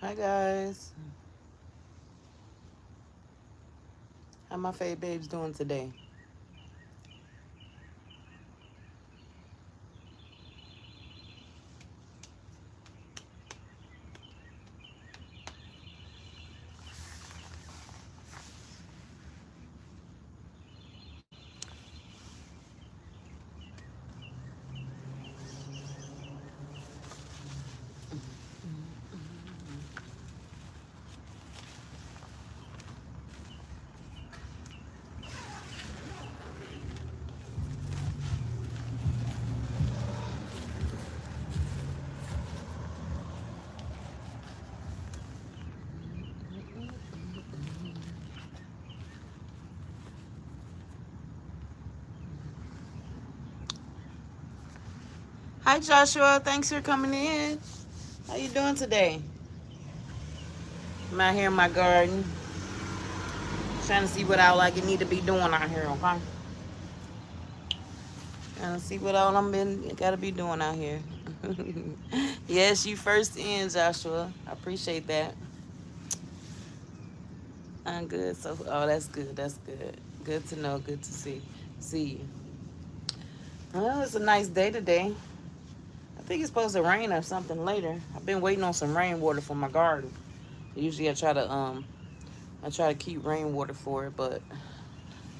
Hi guys. How my fave babes doing today? Hi Joshua, thanks for coming in. How you doing today? I'm out here in my garden, trying to see what I like and need to be doing out here, okay? Trying to see what all I'm been gotta be doing out here. Yes, you first in, Joshua. I appreciate that. I'm good. So oh that's good. That's good. Good to know, good to see you. Well, it's a nice day today. I think it's supposed to rain or something later. I've been waiting on some rainwater for my garden. Usually I try to keep rainwater for it, but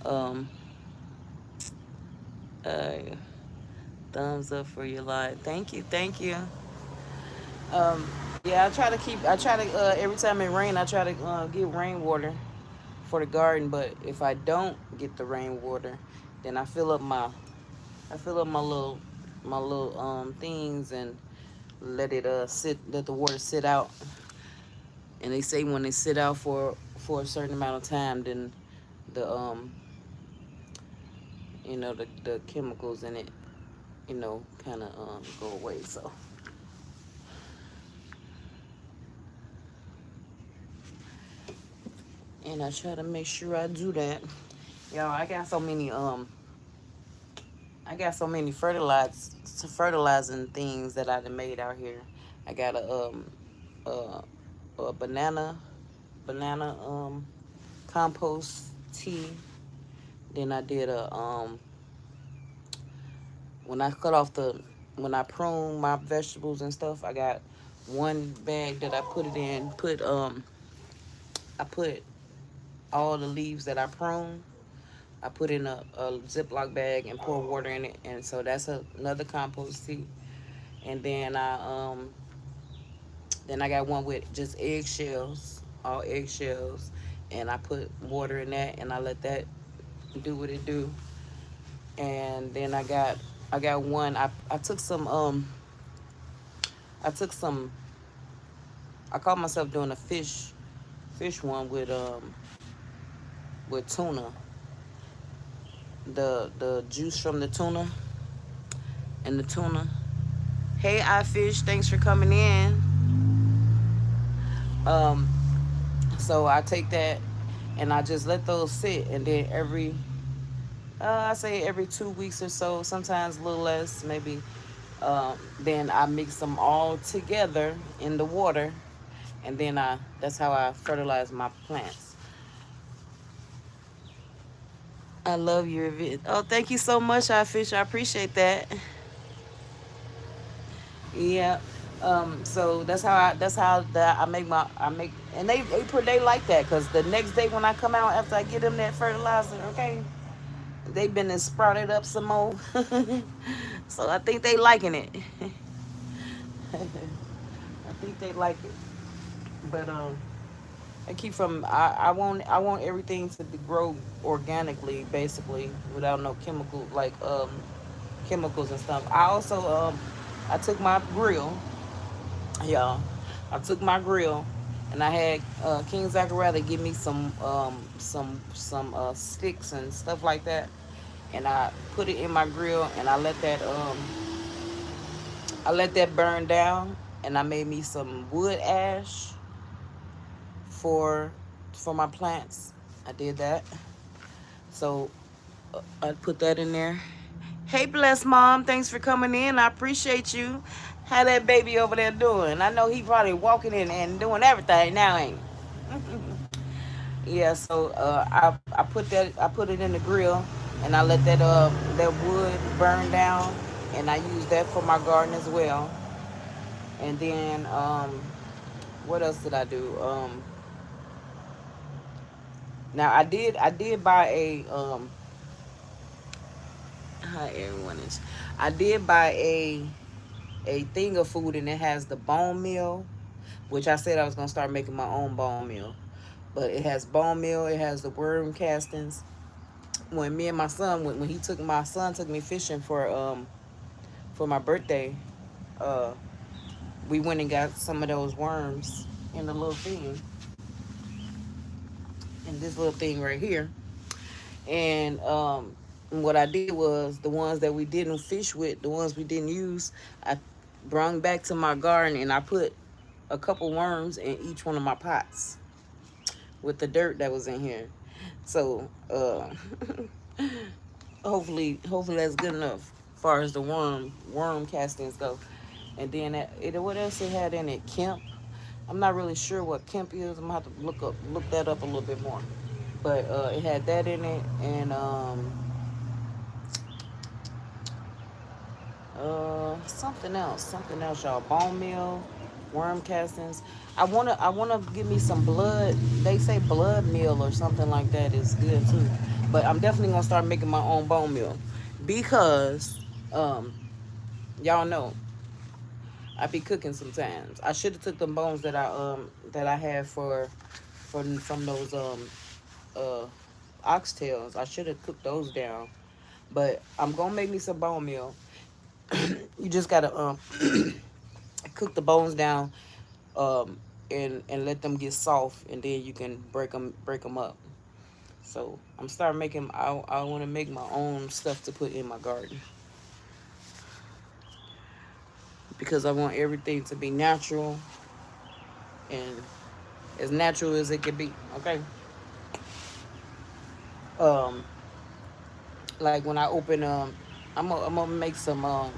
um uh thumbs up for your live. Thank you, thank you. Um yeah, I try to every time it rain I try to get rainwater for the garden, but if I don't get the rainwater, then I fill up my little things and let the water sit out. And they say when they sit out for a certain amount of time, then the the chemicals in it, kind of go away. So, and I try to make sure I do that. Y'all, I got so many fertilizing things that I done made out here. I got a, a banana compost tea. Then I did a when I cut off the when I prune my vegetables and stuff, I got one bag that I put it in. I put all the leaves that I prune. I put in a Ziploc bag and pour water in it, and so that's another compost tea. And then I got one with just eggshells, all eggshells, and I put water in that, and I let that do what it do. And then I got one. I took some I took some I caught myself doing a fish one with tuna. The juice from the tuna and the tuna. Hey I fish, thanks for coming in. Um so I take that and I just let those sit, and then I say every 2 weeks or so, sometimes a little less, maybe. Then I mix them all together in the water, and then that's how I fertilize my plants. I love your vid. Oh, thank you so much, I fish. I appreciate that. Yeah. So that's how that I make, and they like that, because the next day when I come out after I get them that fertilizer, okay, they've been and sprouted up some more. So I think they liking it. I think they like it. But I want everything to grow organically, basically, without no chemicals and stuff. I also I took my grill, y'all. I took my grill, and I had King Zachariah give me some sticks and stuff like that, and I put it in my grill, and I let that burn down, and I made me some wood ash for my plants. I did that. So I put that in there. Hey, bless mom, thanks for coming in. I appreciate you. How that baby over there doing? I know he probably walking in and doing everything now, ain't he? Yeah, so I put it in the grill and I let that wood burn down and I use that for my garden as well. And then what else did I do? Now I did buy hi everyone is I did buy a thing of food and it has the bone meal, which I said I was gonna start making my own bone meal. But it has bone meal, it has the worm castings. When me and my son when he took my son took me fishing for my birthday, uh we went and got some of those worms in the little thing, in this little thing right here. And what I did was the ones that we didn't fish with, the ones we didn't use, I brung back to my garden and I put a couple worms in each one of my pots with the dirt that was in here. So hopefully that's good enough as far as the worm castings go. And then what else it had in it? Kemp. I'm not really sure what Kemp is. I'm gonna have to look that up a little bit more. But it had that in it, and something else, y'all. Bone meal, worm castings. I wanna give me some blood. They say blood meal or something like that is good too. But I'm definitely gonna start making my own bone meal because um, y'all know I be cooking sometimes. I should have took them bones that I had from those uh oxtails. I should have cooked those down. But I'm gonna make me some bone meal. You just gotta cook the bones down, um, and let them get soft, and then you can break them up. So I'm starting making. I want to make my own stuff to put in my garden because I want everything to be natural and as natural as it can be. Okay. Um, like when I open I'm gonna make some uh,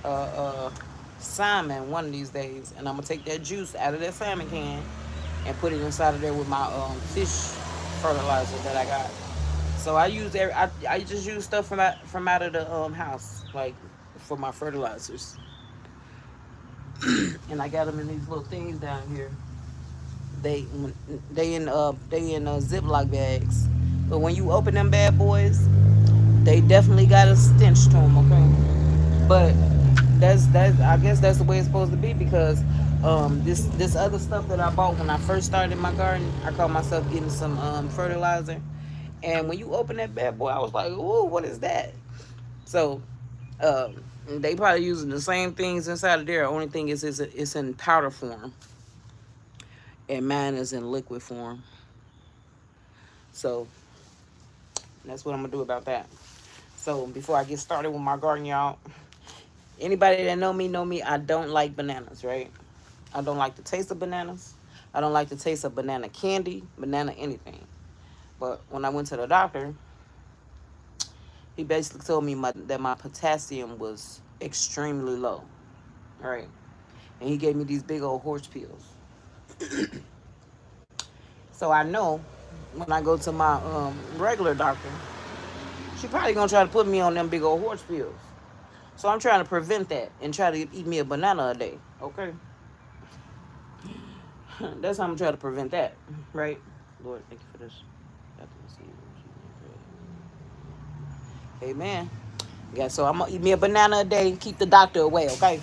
uh, salmon one of these days, and I'm gonna take that juice out of that salmon can and put it inside of there with my fish fertilizer that I got. So I just use stuff from out of the house, like for my fertilizers, and I got them in these little things down here. They they in Ziploc bags, but when you open them bad boys, they definitely got a stench to them. Okay, but that's I guess that's the way it's supposed to be because this other stuff that I bought when I first started my garden, I caught myself getting some fertilizer, and when you open that bad boy, I was like, ooh, what is that? So they probably using the same things inside of there. Only thing is it's in powder form, and mine is in liquid form. So that's what I'm gonna do about that. So before I get started with my garden, y'all, anybody that know me, I don't like bananas, right? I don't like the taste of bananas. I don't like the taste of banana candy, banana anything. But when I went to the doctor, he basically told me that my potassium was extremely low, right? And he gave me these big old horse pills. So I know when I go to my regular doctor, she probably gonna try to put me on them big old horse pills. So I'm trying to prevent that and try to eat me a banana a day. Okay, that's how I'm trying to prevent that, right? Lord, thank you for this. Amen. Yeah, so I'm gonna eat me a banana a day and keep the doctor away. Okay.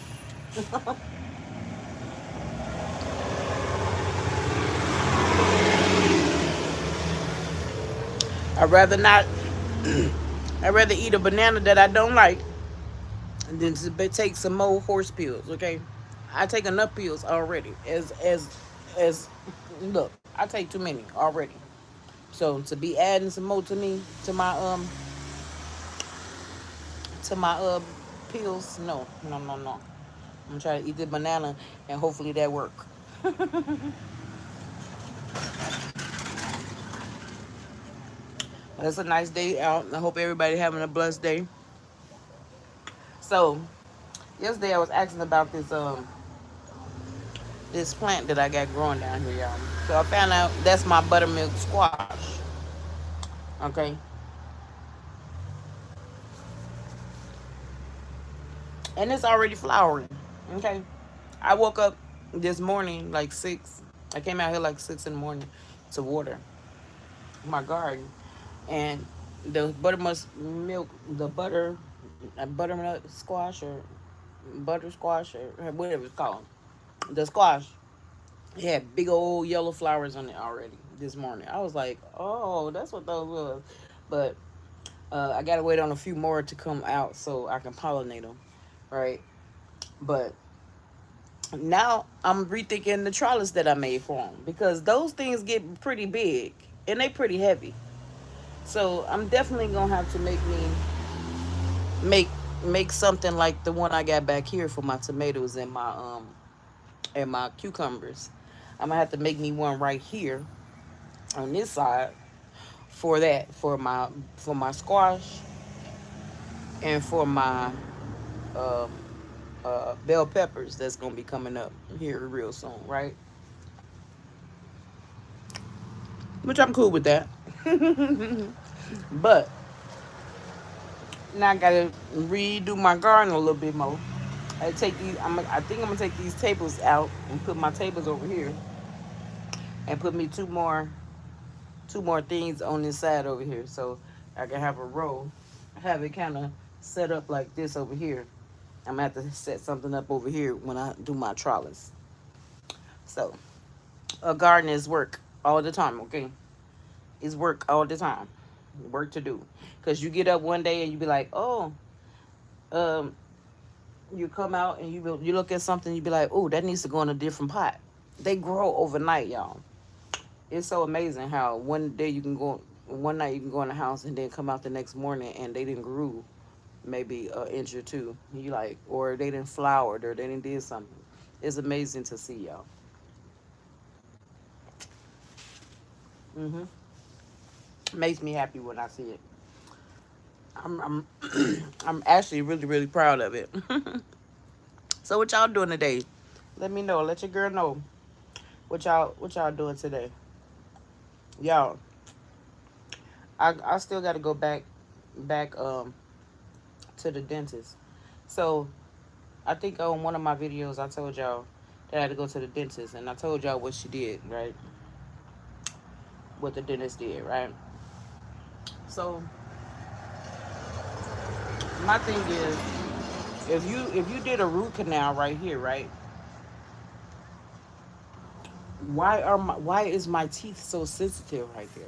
I'd rather not. I'd rather eat a banana that I don't like than to take some more horse pills. Okay. I take enough pills already. As look, I take too many already. So to be adding some more to me to my pills, no, no, no, no. I'm gonna try to eat the banana and hopefully that work. It's a nice day out. I hope everybody having a blessed day. So Yesterday I was asking about this plant that I got growing down here, y'all. So I found out that's my buttermilk squash. Okay, and it's already flowering. Okay, I woke up this morning like 6. I came out here like 6 in the morning to water my garden, and the buttermilk, the buttermilk squash or butter squash or whatever it's called, the squash. It had big old yellow flowers on it already this morning. I was like, oh, that's what those was. But I gotta wait on a few more to come out so I can pollinate them, right? But now I'm rethinking the trellis that I made for them because those things get pretty big and they pretty heavy. So I'm definitely gonna have to make make something like the one I got back here for my tomatoes and my cucumbers. I'm gonna have to make me one right here on this side for that for my squash and for my uh, bell peppers that's gonna be coming up here real soon, right? Which I'm cool with that. But now I gotta redo my garden a little bit more. I think I'm gonna take these tables out and put my tables over here, and put me two more things on this side over here, so I can have a row, have it kind of set up like this over here. I'm gonna have to set something up over here when I do my trellis. So a garden is work all the time, okay? It's work all the time, work to do. Cause you get up one day and you be like, oh, um, you come out and you look at something, you be like, oh, that needs to go in a different pot. They grow overnight, y'all. It's so amazing how one night you can go in the house and then come out the next morning and they didn't grew maybe an inch or two. You like, or they didn't flowered or they didn't did something. It's amazing to see, y'all. Hmm. Makes me happy when I see it. I'm I'm actually really really proud of it. So what y'all doing today? Let me know. Let your girl know what y'all doing today, y'all. I still got to go back to the dentist. So I think on one of my videos I told y'all that I had to go to the dentist, and I told y'all what she did, right? What the dentist did, right? So my thing is, if you did a root canal right here, right? Why is my teeth so sensitive right there?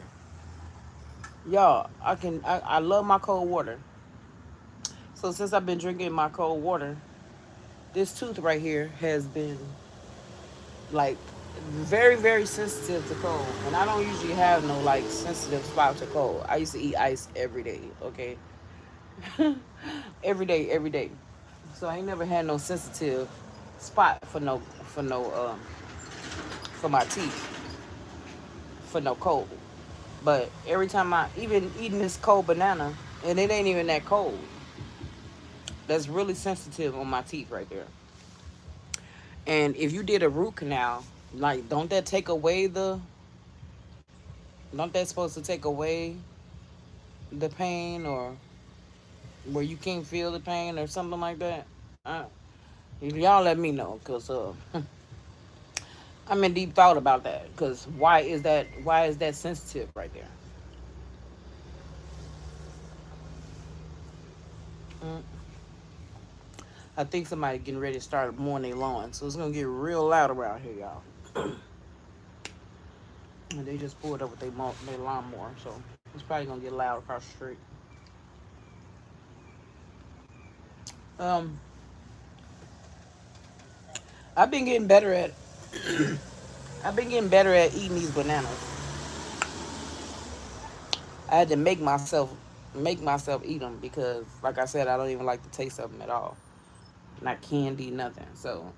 Y'all, I love my cold water. So since I've been drinking my cold water, this tooth right here has been like very very sensitive to cold, and I don't usually have no like sensitive spot to cold. I used to eat ice every day, okay? Every day. So I ain't never had no sensitive spot for no for my teeth for no cold. But every time I even eating this cold banana, and it ain't even that cold, that's really sensitive on my teeth right there. And if you did a root canal, like don't that supposed to take away the pain, or where you can't feel the pain or something like that? Y'all let me know, cause I'm in deep thought about that. Cause why is that sensitive right there? Mm. I think somebody getting ready to start mowing their lawn, so it's gonna get real loud around here, y'all. And they just pulled up with their lawnmower, so it's probably gonna get loud across the street. Um, I've been getting better at I've been getting better at eating these bananas. I had to make myself eat them because, like I said, I don't even like the taste of them at all. Not candy, nothing. So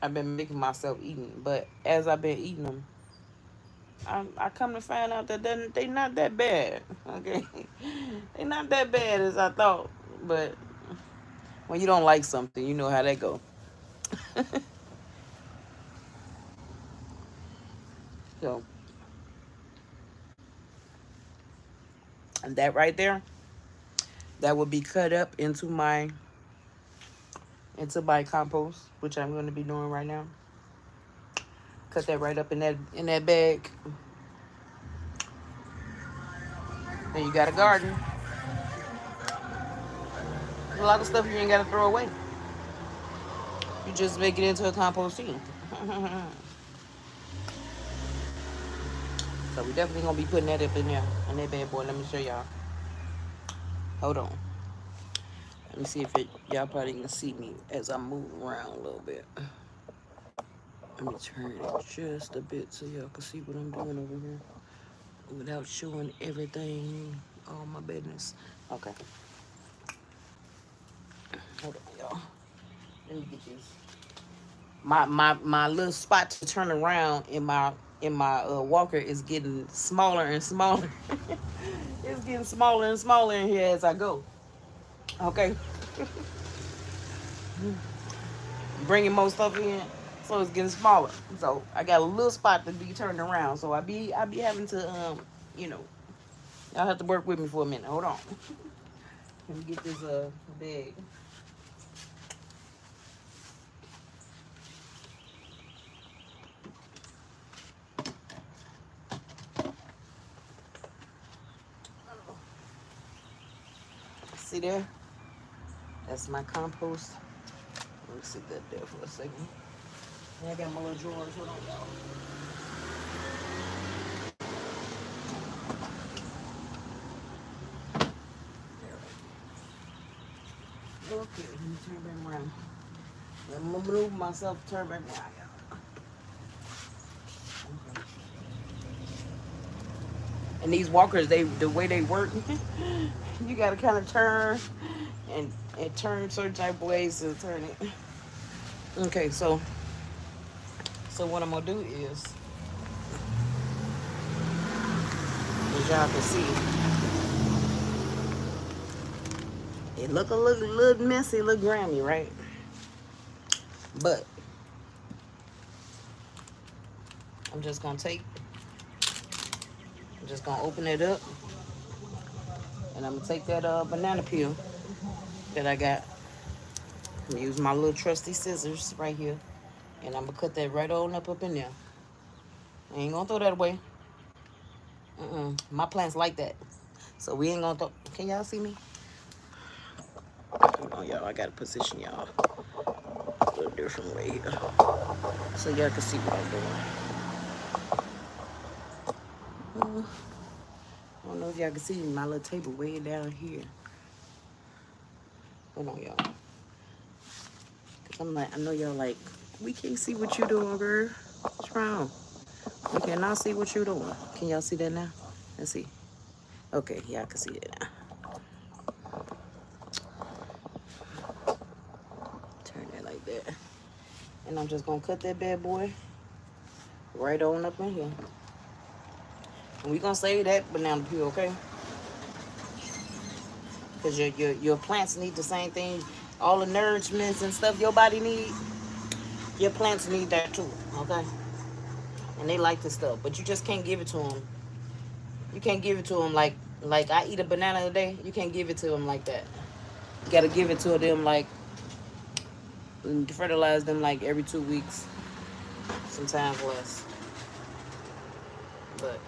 I've been making myself eating. But as I've been eating them, I come to find out that they not that bad. Okay, they not that bad as I thought. But When you don't like something, you know how that go. So, and that right there, that would be cut up into my compost, which I'm going to be doing right now. Cut that right up in that bag. And you got a garden. A lot of stuff you ain't got to throw away. You just make it into a compost tea. So we definitely gonna be putting that up in there, in that bad boy. Let me show y'all. Hold on. Let me see if y'all probably can see me as I move around a little bit. Let me turn it just a bit so y'all can see what I'm doing over here without showing everything, all my business. Okay. Hold on, y'all. Let me get this. My little spot to turn around in my walker is getting smaller and smaller. It's getting smaller and smaller in here as I go. Okay. Bringing more stuff in, so it's getting smaller. So I got a little spot to be turned around. So I be having to you know, y'all have to work with me for a minute. Hold on. Let me get this bag. See there? That's my compost. Let me sit that there for a second. And I got my little drawers. Hold on, y'all. Okay, let me turn back around. I'm gonna move myself, turn back around, y'all. Okay. And these walkers, the way they work, you gotta kind of turn and turn certain type of ways to turn it. Okay, so what I'm gonna do is, as y'all can see, it look a little messy, look grimy, right? But I'm just gonna open it up, and I'm gonna take that banana peel that I got. I'm gonna use my little trusty scissors right here, and I'm gonna cut that right on up in there. I ain't gonna throw that away. My plants like that, so we ain't gonna throw. Can y'all see me? Hold on, y'all. I gotta position y'all a little different way here, so y'all can see what I'm doing. I don't know if y'all can see my little table way down here. Hold on, y'all. Cause I'm like, I know y'all like, we can't see what you doing, girl. What's wrong? We cannot see what you doing. Can y'all see that now? Let's see. Okay, y'all can see it now. Turn it like that. And I'm just gonna cut that bad boy right on up in here. And we gonna save that banana peel, okay? Because your plants need the same thing. All the nourishments and stuff your body needs, your plants need that too, okay? And they like this stuff, but you just can't give it to them. You can't give it to them like I eat a banana a day. You can't give it to them like that. You gotta give it to them like, fertilize them like every 2 weeks, sometimes less. But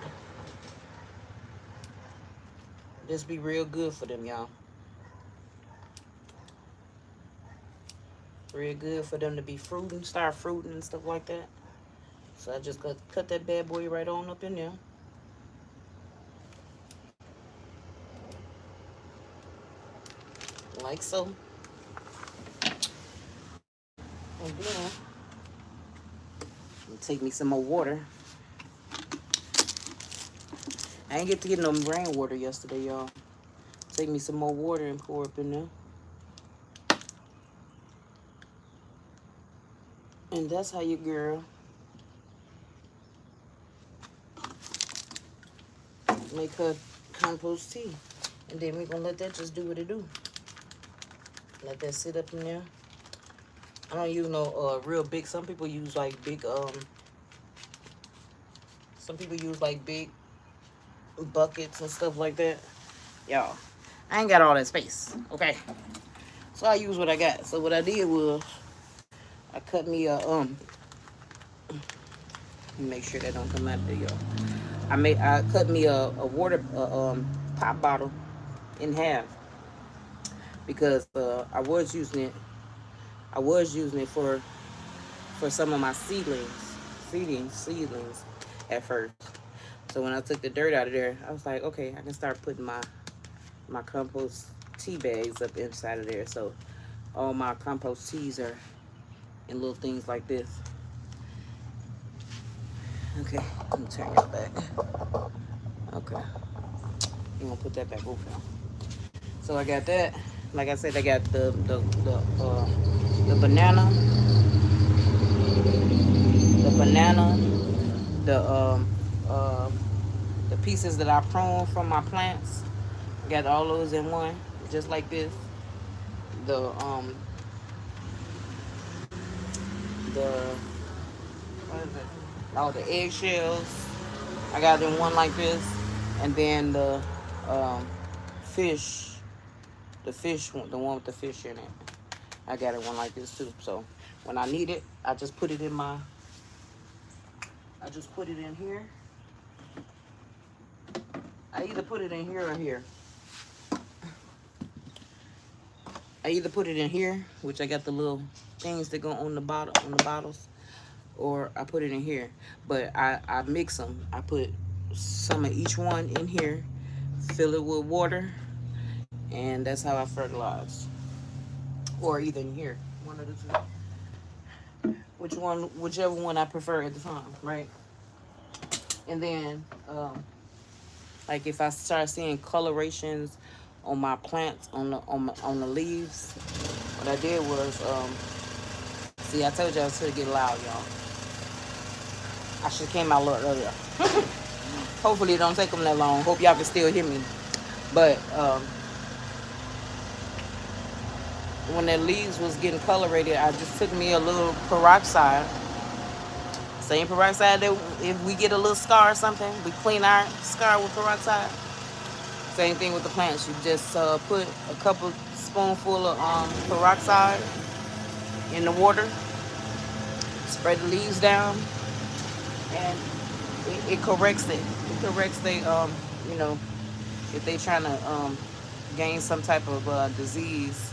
this be real good for them, y'all. Real good for them to be fruiting, start fruiting and stuff like that. So I just cut that bad boy right on up in there. Like so. And then take me some more water. I ain't get to get no rainwater yesterday, y'all. Take me some more water and pour up in there. And that's how your girl make her compost tea. And then we're gonna let that just do what it do. Let that sit up in there. I don't use no real big. Some people use like big some people use like big buckets and stuff like that. Y'all, I ain't got all that space. Okay. So I use what I got. So what I did was I cut me a make sure that don't come out there, y'all. I cut me a water pop bottle in half because I was using it for some of my seedlings at first. So when I took the dirt out of there, I was like, okay, I can start putting my compost tea bags up inside of there. So all my compost teas are in little things like this. Okay, let me turn y'all back. Okay, you gonna put that back over now. So I got that. Like I said, I got the banana, the uh, the pieces that I prune from my plants. Got all those in one, just like this. The the what is it? All the eggshells. I got in one like this, and then the um, fish, the fish one, the one with the fish in it. I got it one like this too. So when I need it, I just put it in my. I just put it in here. I either put it in here or here. I either put it in here, which I got the little things that go on the bottle on the bottles, or I put it in here. But I mix them. I put some of each one in here, fill it with water, and that's how I fertilize. Or either in here, one of the two. Whichever one I prefer at the time, right? And then, like if I start seeing colorations on my plants, on the leaves, what I did was, see, I told y'all to get loud, y'all. I should have came out a little earlier. Hopefully it don't take them that long. Hope y'all can still hear me. But when the leaves was getting colorated, I just took me a little peroxide. Same peroxide that if we get a little scar or something, we clean our scar with peroxide. Same thing with the plants. You just put a couple spoonful of peroxide in the water, spread the leaves down, and it corrects it. It corrects they you know, if they trying to gain some type of disease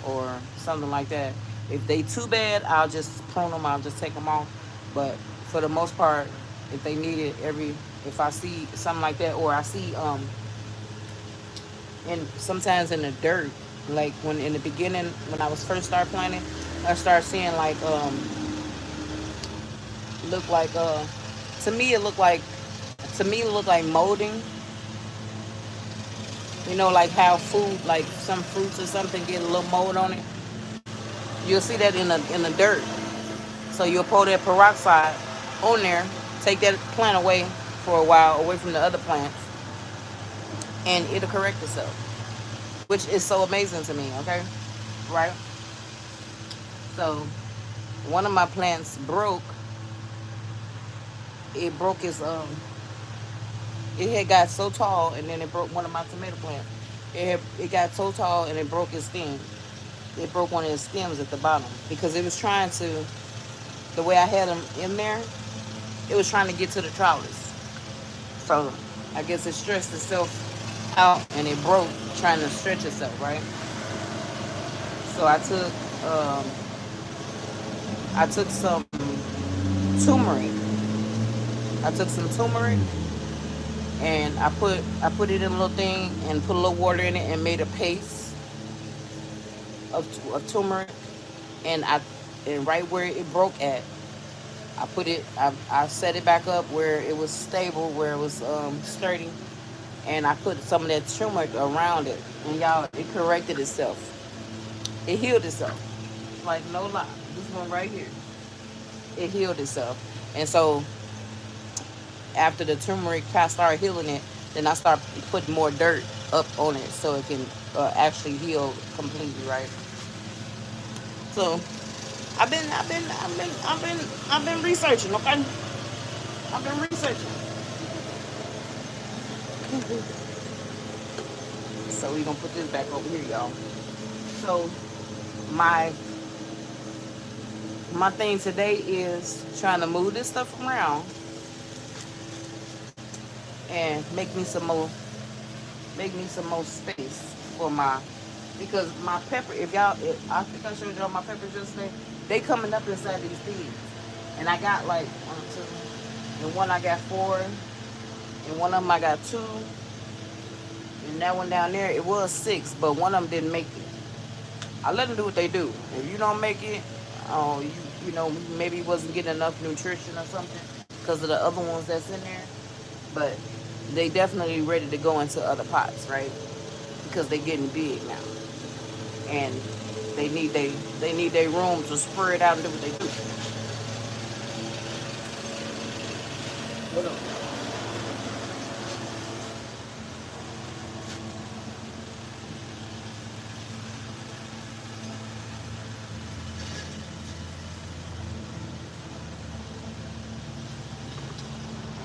or something like that. If they too bad, I'll just prune them. I'll just take them off. But for the most part, if they need it if I see something like that, or I see and sometimes in the dirt, like when in the beginning when I was first start planting, I start seeing like look like to me it looked like molding. You know, like how food, like some fruits or something, get a little mold on it. You'll see that in the dirt. So you'll pour that peroxide on there, take that plant away for a while, away from the other plants, and it'll correct itself, which is so amazing to me. Okay, right? So one of my plants broke. It broke its it had got so tall, and then it broke one of my tomato plants. It got so tall and it broke its stem. It broke one of its stems at the bottom because it was trying to. The way I had them in there, it was trying to get to the trellis. So I guess it stretched itself out and it broke trying to stretch itself, right? So I took some turmeric. I took some turmeric and I put it in a little thing and put a little water in it and made a paste of turmeric, and right where it broke at, I set it back up where it was stable, where it was sturdy, and I put some of that turmeric around it, and y'all, it corrected itself. It healed itself. Like no lie, this one right here, it healed itself. And so after the turmeric kind of started healing it, then I start putting more dirt up on it so it can actually heal completely, right? So I've been researching. Okay, I've been researching. So we gonna put this back over here, y'all. So my my thing today is trying to move this stuff around and make me some more space for my, because my pepper, I think I showed y'all my peppers yesterday, they coming up inside these things. And I got like one, two, and one I got four, and one of them I got two, and that one down there it was six, but one of them didn't make it. I let them do what they do. If you don't make it, oh, you know, maybe it wasn't getting enough nutrition or something because of the other ones that's in there. But they definitely ready to go into other pots, right? Because they getting big now, and they need their room to spread out and do what they do. What up?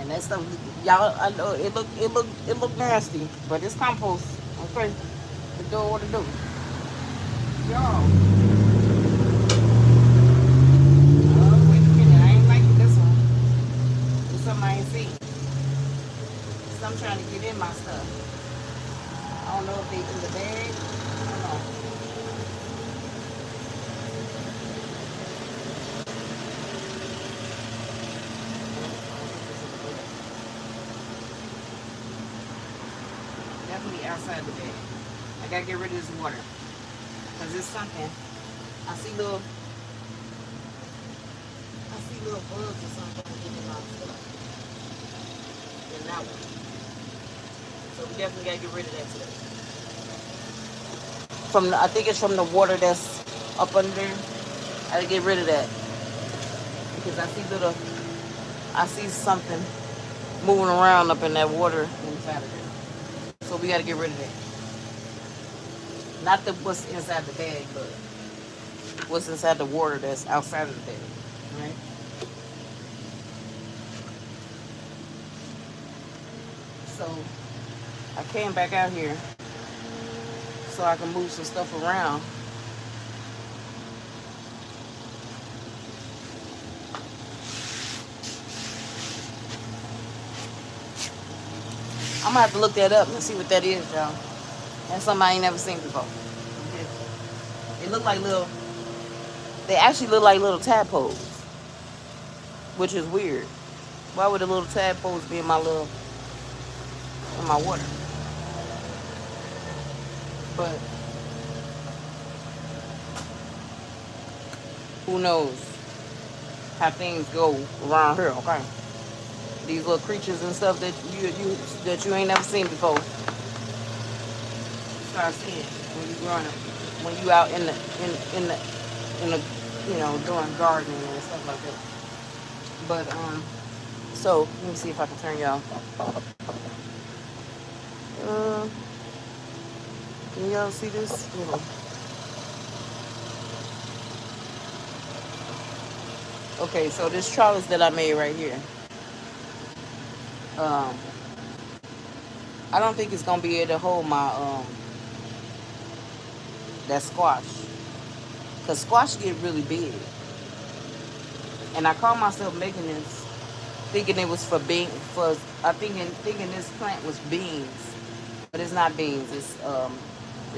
And that stuff, y'all, I know it look nasty, but it's compost. Okay, it do what it do. Y'all, wait a minute, I ain't liking this one. It's something I ain't seen. So I'm trying to get in my stuff. I don't know if they in the bag. I don't know. Definitely outside the bag. I gotta get rid of this water because it's something. I see little, I see little bugs or something getting in my stuff. In that one. So we definitely gotta get rid of that today. I think it's from the water that's up under there. I gotta get rid of that because I see something moving around up in that water inside of there. So we gotta get rid of that. Not what's inside the bag, but what's inside the water that's outside of the bag. Right? So I came back out here so I can move some stuff around. I'm gonna have to look that up and see what that is, y'all. That's something I ain't never seen before. It look like little. They actually look like little tadpoles, which is weird. Why would the little tadpoles be in my water? But who knows how things go around here? Okay, these little creatures and stuff that you ain't never seen before. You start seeing when you growing up, when you out in the doing gardening and stuff like that. But so let me see if I can turn y'all. Uh, can y'all see this? Okay, so this trellis that I made right here. Um, I don't think it's gonna be able to hold my that squash, cause squash get really big. And I caught myself making this, thinking it was for bean for I thinking this plant was beans, but it's not beans. It's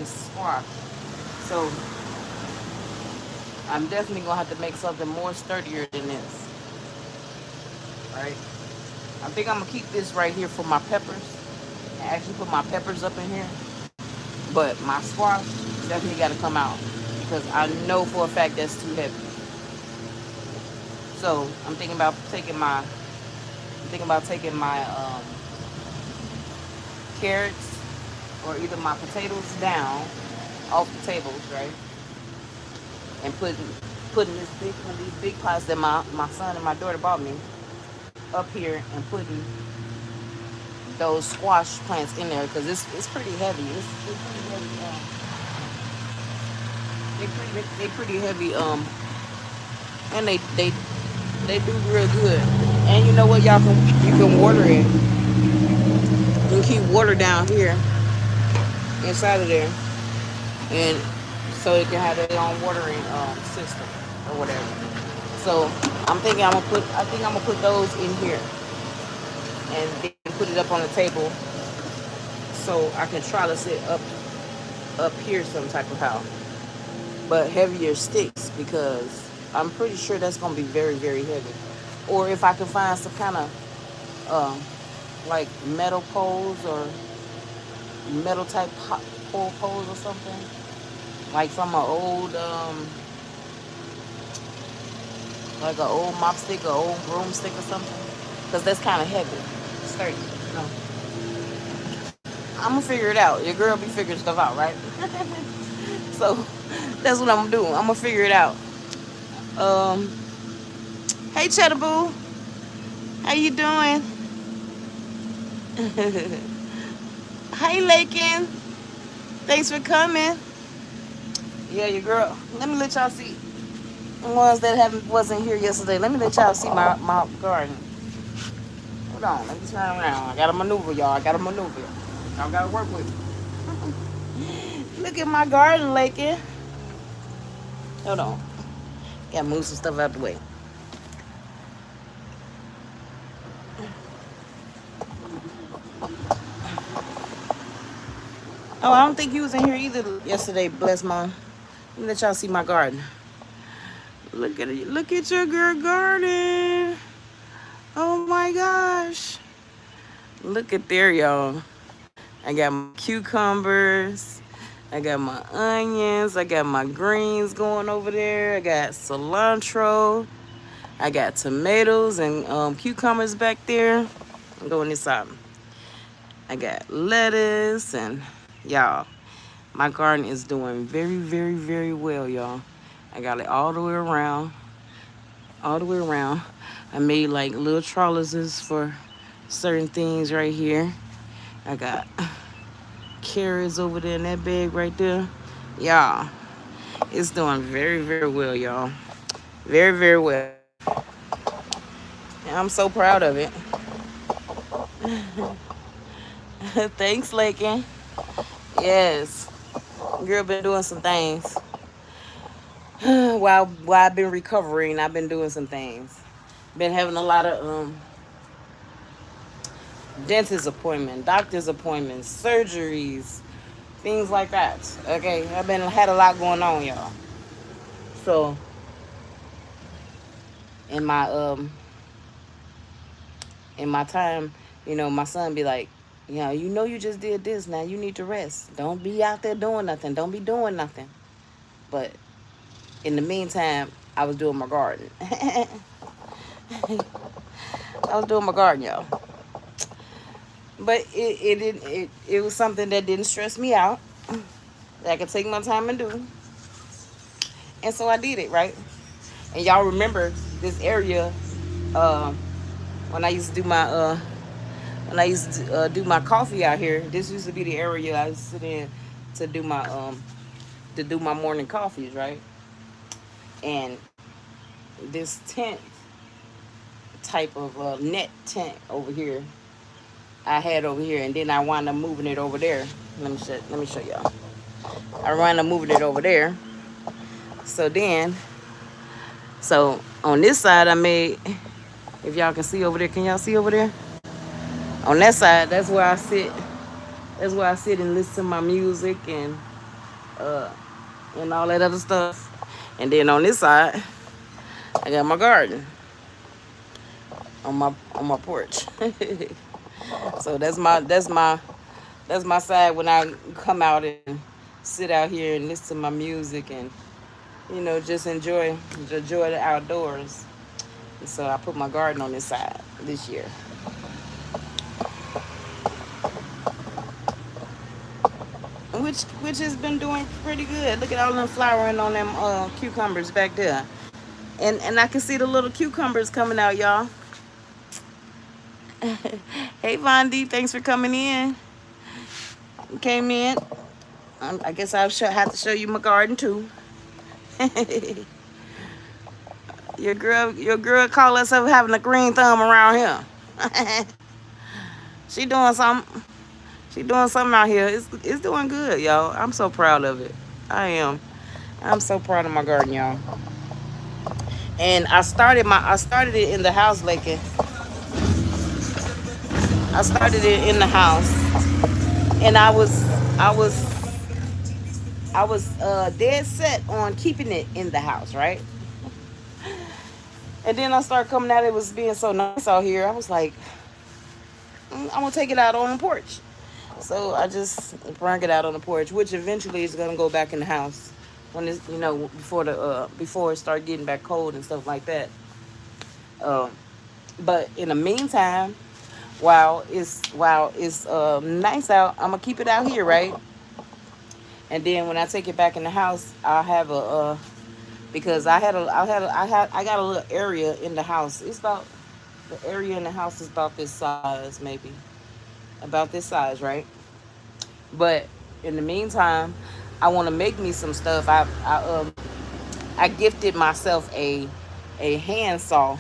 squash. So I'm definitely gonna have to make something more sturdier than this. Right? I think I'm gonna keep this right here for my peppers. I actually put my peppers up in here, but my squash definitely got to come out because I know for a fact that's too heavy. So taking my carrots or either my potatoes down off the tables, right? And putting this big one of these big pots that my son and my daughter bought me up here and putting those squash plants in there because it's pretty heavy. It's pretty heavy. They pretty heavy. And they do real good. And you know what, y'all can you can water it. You can keep water down here inside of there, and so it can have their own watering system or whatever. So I think I'm gonna put those in here and then put it up on the table so I can try to sit up here some type of how, but heavier sticks because I'm pretty sure that's gonna be very very heavy. Or if I can find some kind of like metal poles or metal type pole poles or something, like from an old like an old mop stick or old broomstick or something, because that's kind of heavy, sturdy. No, I'm gonna figure it out. Your girl be figuring stuff out, right? So that's what I'm gonna do. I'm gonna figure it out. Um, hey Cheddar Boo, how you doing? Hey Lakin, thanks for coming. Yeah, your girl. Let me let y'all see the ones that haven't wasn't here yesterday. Let me let y'all see my garden. Hold on, let me turn around. I gotta maneuver, y'all. I gotta maneuver. Y'all gotta work with me. Look at my garden, Lakin. Hold on. Gotta move some stuff out the way. Oh, I don't think you was in here either yesterday, bless mom. Let me let y'all see my garden. Look at it. Look at your girl garden. Oh my gosh. Look at there, y'all. I got my cucumbers. I got my onions. I got my greens going over there. I got cilantro. I got tomatoes and cucumbers back there. I'm going inside. I got lettuce and y'all. My garden is doing very, very, very well, y'all. I got it all the way around. All the way around. I made like little trellises for certain things right here. I got carrots over there in that bag right there. Y'all, it's doing very, very well, y'all. Very, very well. And I'm so proud of it. Thanks, Lakin. Yes. Girl been doing some things. While I've been recovering, I've been doing some things. Been having a lot of dentist appointments, doctor's appointments, surgeries, things like that. Okay, I've been had a lot going on, y'all. So in my in my time, my son be like, you just did this. Now you need to rest. Don't be out there doing nothing. Don't be doing nothing. But in the meantime, I was doing my garden. I was doing my garden, y'all. But it was something that didn't stress me out. That I could take my time and do. And so I did it, right? And y'all remember this area when I used to do my do my coffee out here. This used to be the area I used to sit in to do my morning coffees, right? And this tent type of net tent over here I had over here, and then I wound up moving it over there. Let me show y'all. I wound up moving it over there. So then, on this side I made, if y'all can see over there, can y'all see over there? On that side, that's where I sit. That's where I sit and listen to my music uh and all that other stuff. And then on this side, I got my garden on my porch. So that's my side when I come out and sit out here and listen to my music and just enjoy the outdoors. And so I put my garden on this side this year. Which has been doing pretty good. Look at all them flowering on them cucumbers back there. And I can see the little cucumbers coming out, y'all. Hey Vondi, thanks for coming in. You came in. I guess I'll have to show you my garden too. Your girl call herself having a green thumb around here. she doing something. She doing something out here. It's doing good, y'all. I'm so proud of it. I am. I'm so proud of my garden, y'all. And I started it in the house, Lakin. I started it in the house, and I was dead set on keeping it in the house, right? And then I started coming out. It was being so nice out here. I was like, I'm gonna take it out on the porch. So I just brought it out on the porch, which eventually is gonna go back in the house when it's before it start getting back cold and stuff like that. Um, but in the meantime, while it's nice out, I'm gonna keep it out here, right? And then when I take it back in the house, I'll have because I got a little area in the house. It's about the area in the house is about this size, maybe about this size, right? But in the meantime, I want to make me some stuff. I gifted myself a handsaw.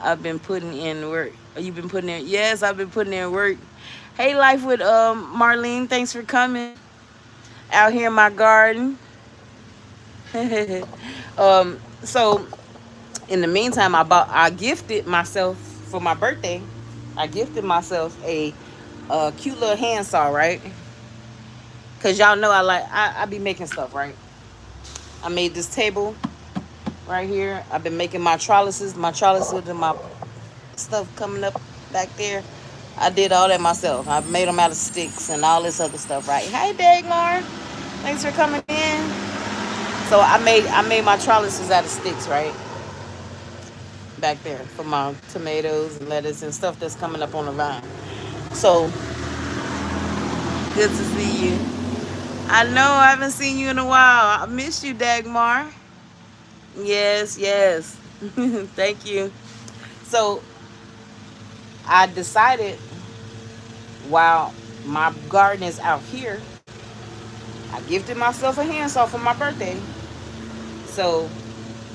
I've been putting in work. You've been putting in? Yes, I've been putting in work. Hey, life with Marlene. Thanks for coming out here in my garden. So in the meantime, I gifted myself for my birthday. I gifted myself a cute little handsaw, right? Cause y'all know I be making stuff, right? I made this table right here. I've been making my trellises and my stuff coming up back there. I did all that myself. I made them out of sticks and all this other stuff, right? Hey, Dagmar, thanks for coming in. So I made my trellises out of sticks, right? Back there for my tomatoes and lettuce and stuff that's coming up on the vine. So good to see you. I know I haven't seen you in a while. I miss you, Dagmar. Yes, yes. Thank you. So I decided while my garden is out here, I gifted myself a handsaw for my birthday. So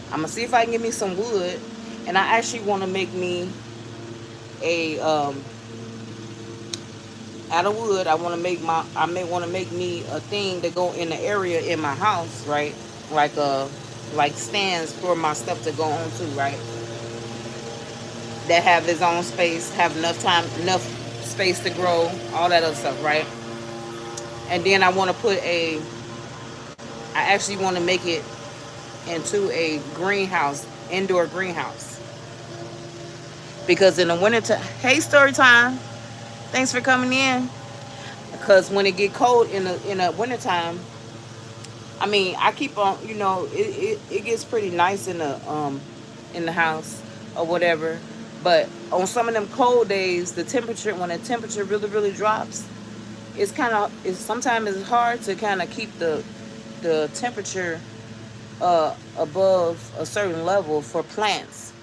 I'm gonna see if I can get me some wood, and I actually want to make me a out of wood. I may want to make me a thing to go in the area in my house, right? Like like stands for my stuff to go on to, right? That have its own space, have enough space to grow, all that other stuff, right? And then I actually want to make it into a greenhouse, indoor greenhouse. Because in the winter time, hey, story time, thanks for coming in. Because when it get cold in the wintertime, I mean, I keep on, it gets pretty nice in the house or whatever. But on some of them cold days, when the temperature really really drops, it's sometimes it's hard to kind of keep the temperature above a certain level for plants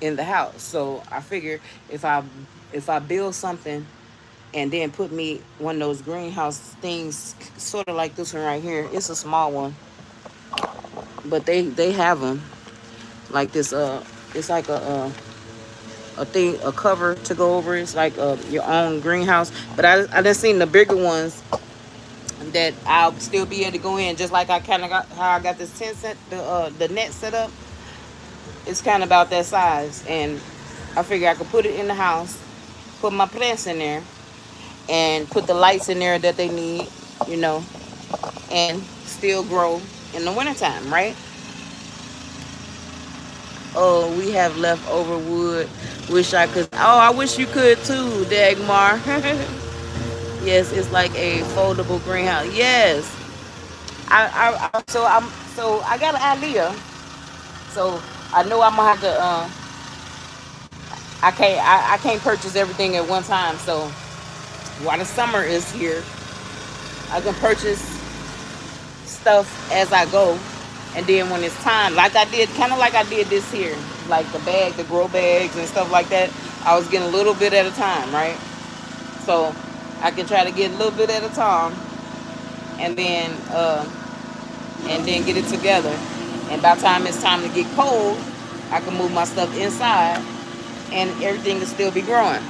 in the house. So I figure if I build something and then put me one of those greenhouse things, sort of like this one right here. It's a small one, but they have them like this. It's like a thing, a cover to go over. It's like your own greenhouse. But I done seen the bigger ones that I'll still be able to go in, just like I kind of got how I got this 10 cent the net set up. It's kind of about that size, and I figure I could put it in the house, put my plants in there, and put the lights in there that they need, you know, and still grow in the wintertime, right? Oh, we have leftover wood. Wish I could. Oh, I wish you could too, Dagmar. Yes, it's like a foldable greenhouse. Yes. So I got an idea. So I know I'm gonna have to. I can't purchase everything at one time. So while the summer is here, I can purchase stuff as I go, and then when it's time, like I did, kind of like I did this here, like the grow bags and stuff like that. I was getting a little bit at a time, right? So I can try to get a little bit at a time, and then and then get it together. And by the time it's time to get cold, I can move my stuff inside, and everything will still be growing.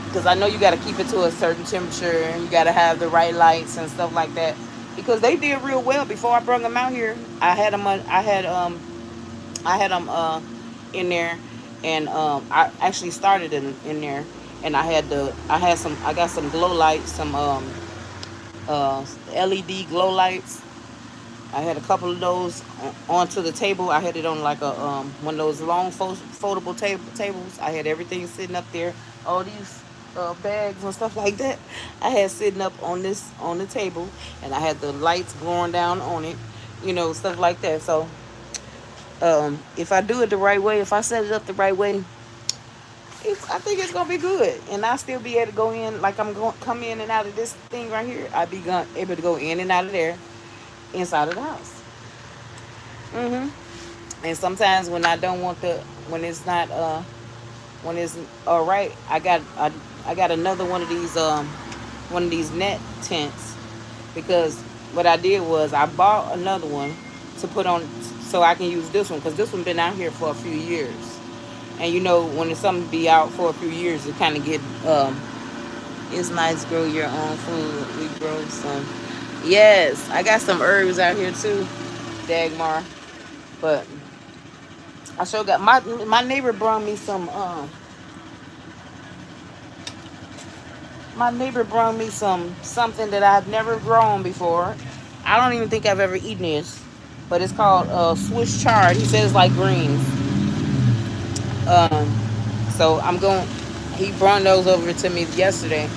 Because I know you got to keep it to a certain temperature, and you got to have the right lights and stuff like that. Because they did real well before I brought them out here. I had them in there, and I actually started in there, and I got some glow lights, some LED glow lights. I had a couple of those onto the table. I had it on like a one of those long foldable tables. I had everything sitting up there, all these bags and stuff like that. I had sitting up on the table, and I had the lights glowing down on it, stuff like that. So if I do it the right way, if I set it up the right way, I think it's gonna be good, and I still be able to go in like I'm going come in and out of this thing right here. Able to go in and out of there inside of the house. hmm And sometimes when I don't want when it's not when it's all right, I got another one of these net tents, because what I did was I bought another one to put on so I can use this one, because this one been out here for a few years. And when it's something be out for a few years, it kind of get it's nice grow your own food. We grow some. Yes, I got some herbs out here too, Dagmar. But I sure got my neighbor brought me some. My neighbor brought me something that I've never grown before. I don't even think I've ever eaten this, but it's called Swiss chard. He says it's like greens. Um, so I'm going. He brought those over to me yesterday,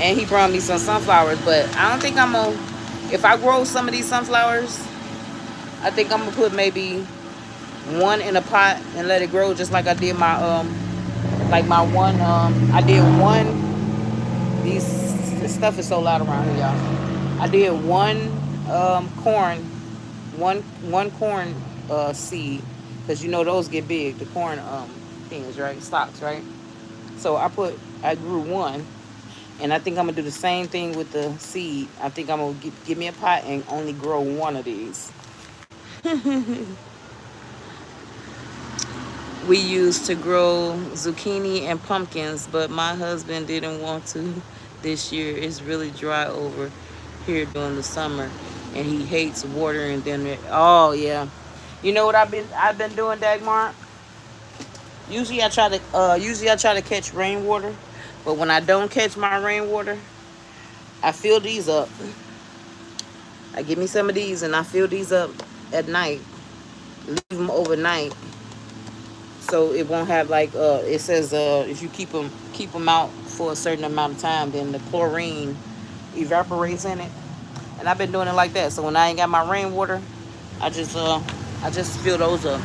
and he brought me some sunflowers. But I don't think I'm gonna. If I grow some of these sunflowers, I think I'm gonna put maybe one in a pot and let it grow, just like I did my like my one. I did one. These This stuff is so loud around here, y'all. I did corn, one corn seed, because those get big. The corn things, right? Stalks, right? So I grew one, and I think I'm gonna do the same thing with the seed. I think I'm gonna give me a pot and only grow one of these. We used to grow zucchini and pumpkins, but my husband didn't want to this year. It's really dry over here during the summer, and he hates watering them. Oh yeah, you know what I've been doing, Dagmar? Usually I try to catch rainwater, but when I don't catch my rainwater, I fill these up. I give me some of these, and I fill these up at night. Leave them overnight, so it won't have like it says if you keep them out for a certain amount of time, then the chlorine evaporates in it. And I've been doing it like that. So when I ain't got my rainwater, I just fill those up.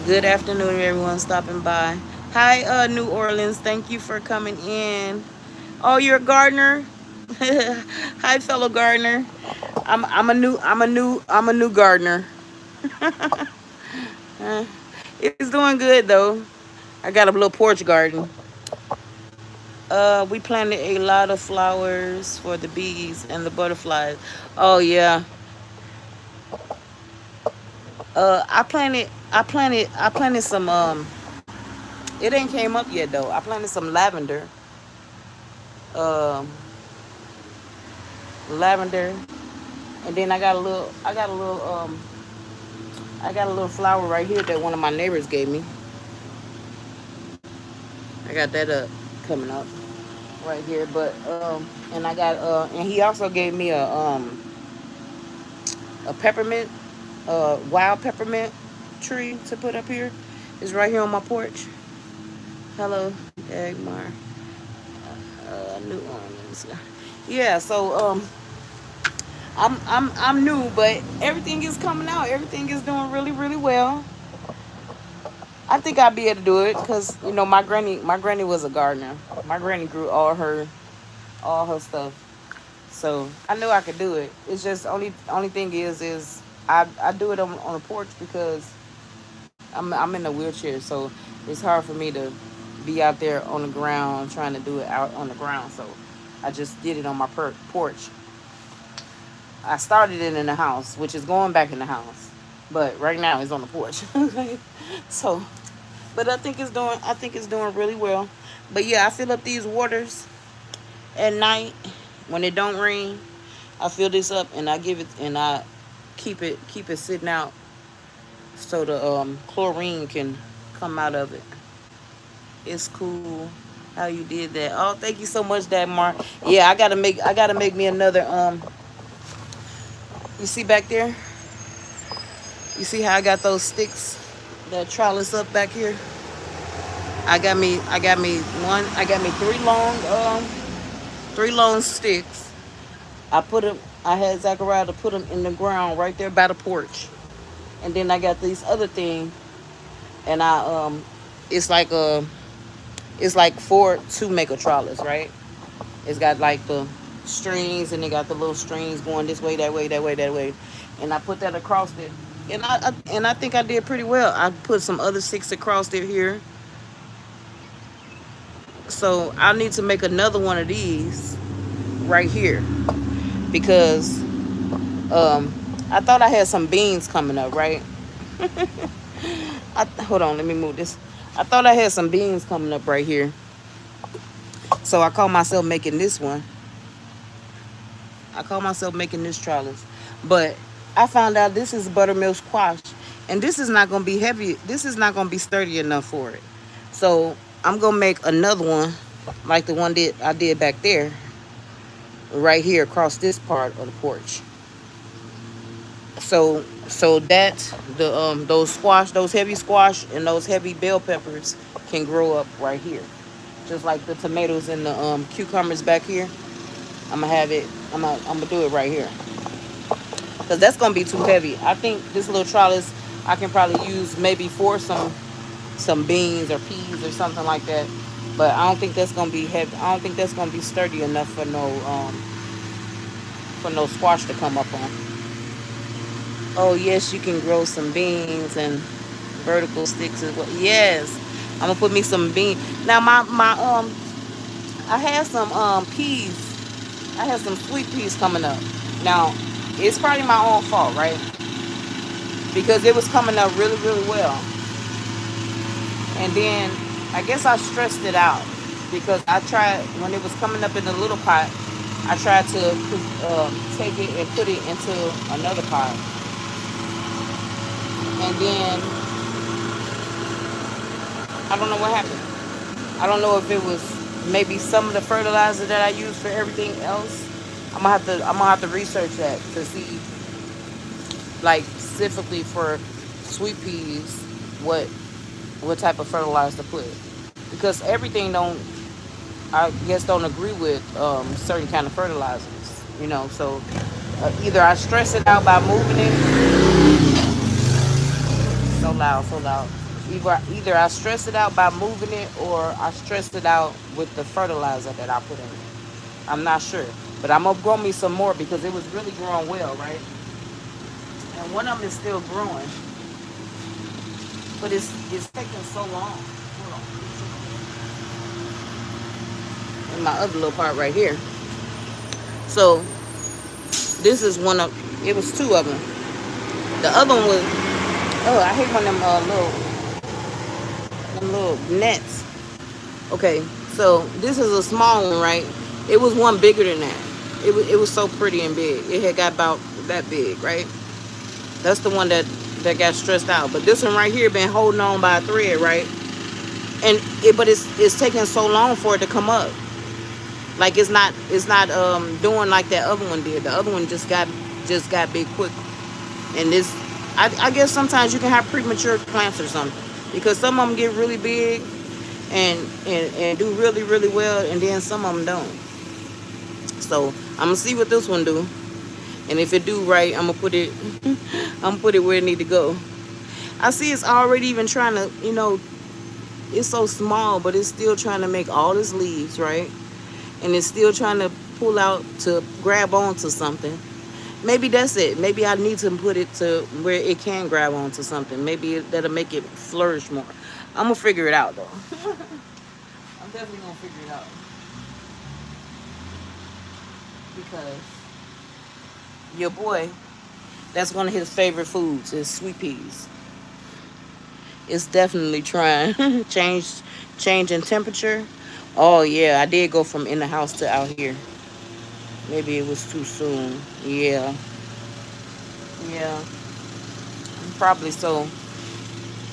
Good afternoon, everyone stopping by. Hi, New Orleans. Thank you for coming in. Oh, you're a gardener. Hi, fellow gardener. I'm a new gardener. Uh, it's doing good though. I got a little porch garden. We planted a lot of flowers for the bees and the butterflies. Oh yeah. I planted some it ain't came up yet though. I planted some um lavender, and then I got a little flower right here that one of my neighbors gave me. I got that up coming up right here, but and and he also gave me a peppermint, wild peppermint tree to put up here. It's right here on my porch. Hello, Dagmar, New Orleans. Yeah, so I'm new, but everything is coming out. Everything is doing really really well. I think I'll be able to do it, because my granny was a gardener. My granny grew all her stuff, so I knew I could do it. It's just only thing is I do it on the porch, because I'm in a wheelchair, so it's hard for me to be out there on the ground trying to do it out on the ground. So I just did it on my porch. I started it in the house, which is going back in the house, but right now it's on the porch. So, but I think it's doing really well. But yeah, I fill up these waters at night when it don't rain. I fill this up and I give it and I keep it sitting out so the chlorine can come out of it. It's cool how you did that. Oh, thank you so much, Dad Mark. Yeah, I gotta make me another you see back there? You see how I got those sticks that trellis up back here? I got me three long sticks. I had Zachariah to put them in the ground right there by the porch. And then I got these other thing and it's like a it's like four to make a trellis, right? It's got like the strings and they got the little strings going this way, that way, that way, that way. And I put that across it. And I think I did pretty well. I put some other sticks across it here. So I need to make another one of these right here because I thought I had some beans coming up, right? Hold on, let me move this. I thought I had some beans coming up right here. So I called myself making this one. I call myself making this trellis. But I found out this is buttermilk squash. And this is not going to be heavy. This is not going to be sturdy enough for it. So I'm going to make another one like the one that I did back there. Right here across this part of the porch. So that those heavy squash and those heavy bell peppers can grow up right here. Just like the tomatoes and the cucumbers back here. I'm gonna do it right here because that's gonna be too heavy. I think this little trellis I can probably use maybe for some beans or peas or something like that. But I don't think that's gonna be heavy. I don't think that's gonna be sturdy enough for no squash to come up on. Oh yes, you can grow some beans and vertical sticks as well. Yes, I'm gonna put me some beans. Now my I had some peas. I had some sweet peas coming up. Now, it's probably my own fault, right? Because it was coming up really, really well. And then I guess I stressed it out because I tried when it was coming up in the little pot. I tried to take it and put it into another pot, and then I don't know what happened. I don't know if it was maybe some of the fertilizer that I use for everything else. I'm gonna have to research that to see, like specifically for sweet peas, what type of fertilizer to put, because everything don't I guess don't agree with certain kind of fertilizers, you know. So either I stress it out by moving it. So loud, so loud. Either I stress it out by moving it or I stress it out with the fertilizer that I put in it. I'm not sure. But I'm going to grow me some more because it was really growing well, right? And one of them is still growing. But it's taking so long. Hold on. In my other little part right here. So this is one of, it was two of them. The other one was, oh, I hate one of them little nets. Okay, so this is a small one, right? It was one bigger than that. It was so pretty and big. It had got about that big, right? That's the one that got stressed out. But this one right here been holding on by a thread, right? And but it's taking so long for it to come up. Like it's not doing like that other one did. The other one just got big quick. And this, I guess sometimes you can have premature plants or something because some of them get really big and do really, really well, and then some of them don't. So I'm gonna see what this one do, and if it do right, I'm gonna put it where it need to go. I see it's already even trying to, you know, it's so small, but it's still trying to make all its leaves, right? And it's still trying to pull out to grab onto something. Maybe that's it. Maybe I need to put it to where it can grab onto something. Maybe that'll make it flourish more. I'm gonna figure it out though. I'm definitely gonna figure it out. because your boy, that's one of his favorite foods is sweet peas. It's definitely trying. Change in temperature. Oh yeah, I did go from in the house to out here. Maybe it was too soon. Yeah, yeah, probably so.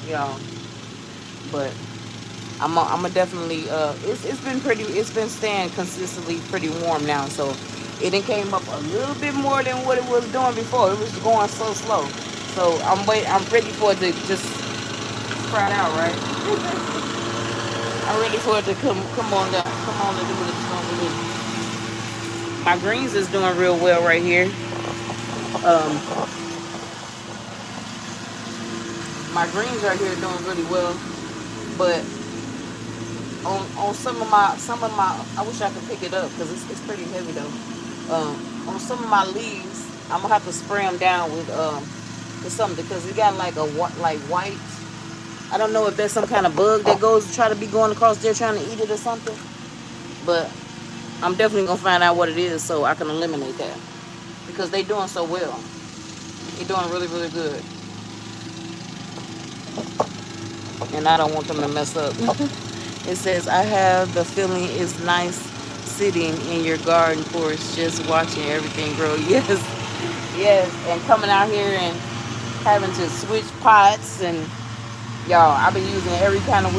Yeah, but I'm a definitely. It's been pretty. It's been staying consistently pretty warm now. So it done came up a little bit more than what it was doing before. It was going so slow. So I'm ready for it to just sprout out, right? I'm ready for it to come on down. Come on and do what it's going to do. My greens is doing real well right here. Um, my greens right here doing really well, but on some of my I wish I could pick it up because it's pretty heavy though. On some of my leaves, I'm gonna have to spray them down with something because it got like like white. I don't know if there's some kind of bug that goes try to be going across there trying to eat it or something, but I'm definitely gonna find out what it is so I can eliminate that because they doing so well. They doing really really good, and I don't want them to mess up. It says, I have the feeling it's nice sitting in your garden porch just watching everything grow. Yes, yes. And coming out here and having to switch pots and y'all, I've been using every kind of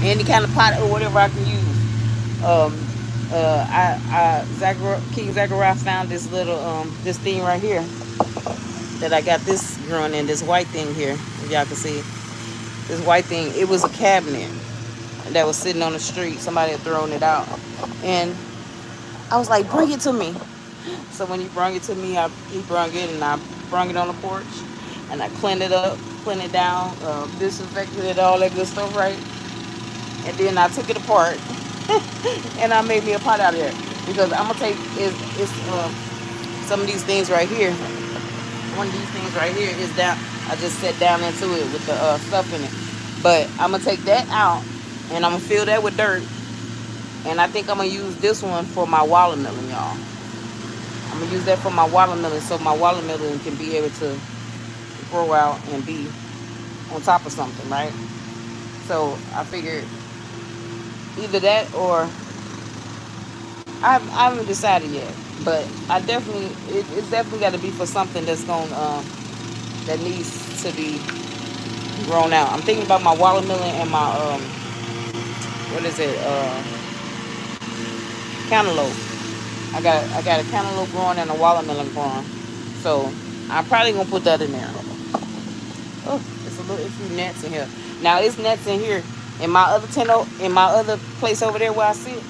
any kind of pot or whatever I can use. King Zachariah found this little, this thing right here that I got this growing in, this white thing here, if y'all can see. This white thing, it was a cabinet that was sitting on the street. Somebody had thrown it out. And I was like, bring it to me. So when he brought it to me, he brought it and I brought it on the porch. And I cleaned it up, cleaned it down, disinfected it, all that good stuff, right? And then I took it apart and I made me a pot out of there. Because I'm going to take some of these things right here. One of these things right here is down. I just set down into it with the stuff in it. But I'm going to take that out and I'm going to fill that with dirt. And I think I'm going to use this one for my watermelon, y'all. I'm going to use that for my watermelon so my watermelon can be able to grow out and be on top of something, right? So I figured either that or I haven't decided yet. But I definitely, it's definitely got to be for something that's going that needs to be grown out. I'm thinking about my watermelon and my what is it? Cantaloupe. I got a cantaloupe growing and a watermelon growing. So I'm probably gonna put that in there. Oh, it's a few gnats in here. Now it's gnats in here. In my other in my other place over there where I sit,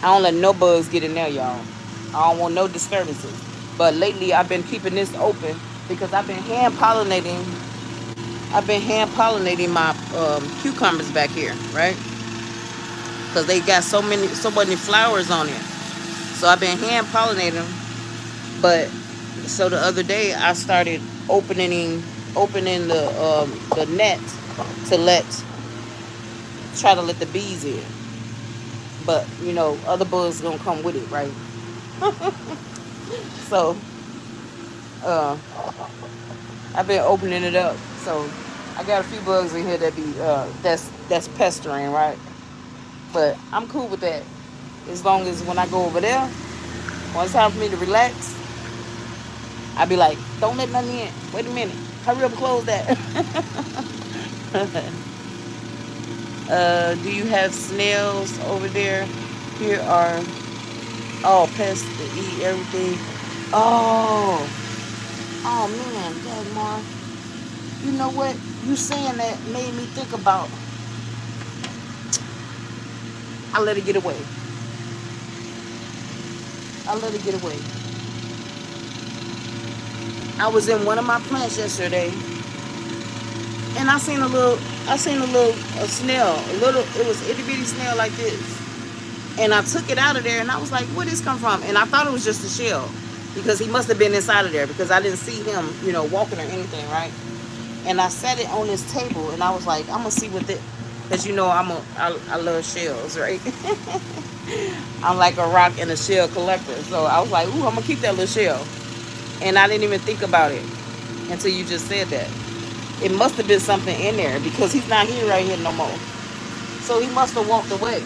I don't let no bugs get in there, y'all. I don't want no disturbances. But lately I've been keeping this open because I've been hand pollinating. I've been hand pollinating my cucumbers back here, right? Because they got so many flowers on it. So I've been hand pollinating them. But so the other day I started opening the net to try to let the bees in. But you know, other bugs gonna come with it, right? So I've been opening it up. So I got a few bugs in here that be that's pestering, right? But I'm cool with that. As long as when I go over there, when it's time for me to relax, I be like, don't let nothing in. Wait a minute. Hurry up and close that. Do you have snails over there? Here are all pests that eat everything. Oh, oh man, Dad, Mar. You know what? You saying that made me think about. I let it get away. I let it get away. I was in one of my plants yesterday, and I seen a snail, it was itty bitty snail like this, and I took it out of there, and I was like, where did this come from? And I thought it was just a shell, because he must have been inside of there, because I didn't see him, walking or anything, right? And I set it on this table, and I was like, I'm gonna see what Cause you know I love shells, right? I'm like a rock and a shell collector. So I was like, ooh, I'm gonna keep that little shell. And I didn't even think about it until you just said that. It must have been something in there because he's not here right here no more. So he must have walked away.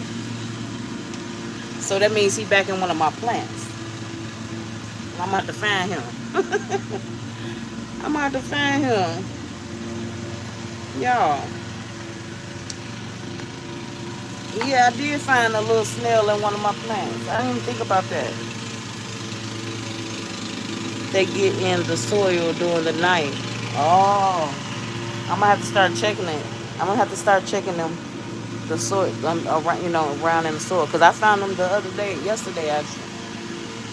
So that means he back in one of my plants. And I'm gonna have to find him. I'm gonna have to find him. Y'all. Yeah, I did find a little snail in one of my plants. I didn't even think about that. They get in the soil during the night. Oh, I'm gonna have to start checking it. I'm gonna have to start checking them, the soil, around, around in the soil, cause I found them the other day, yesterday actually,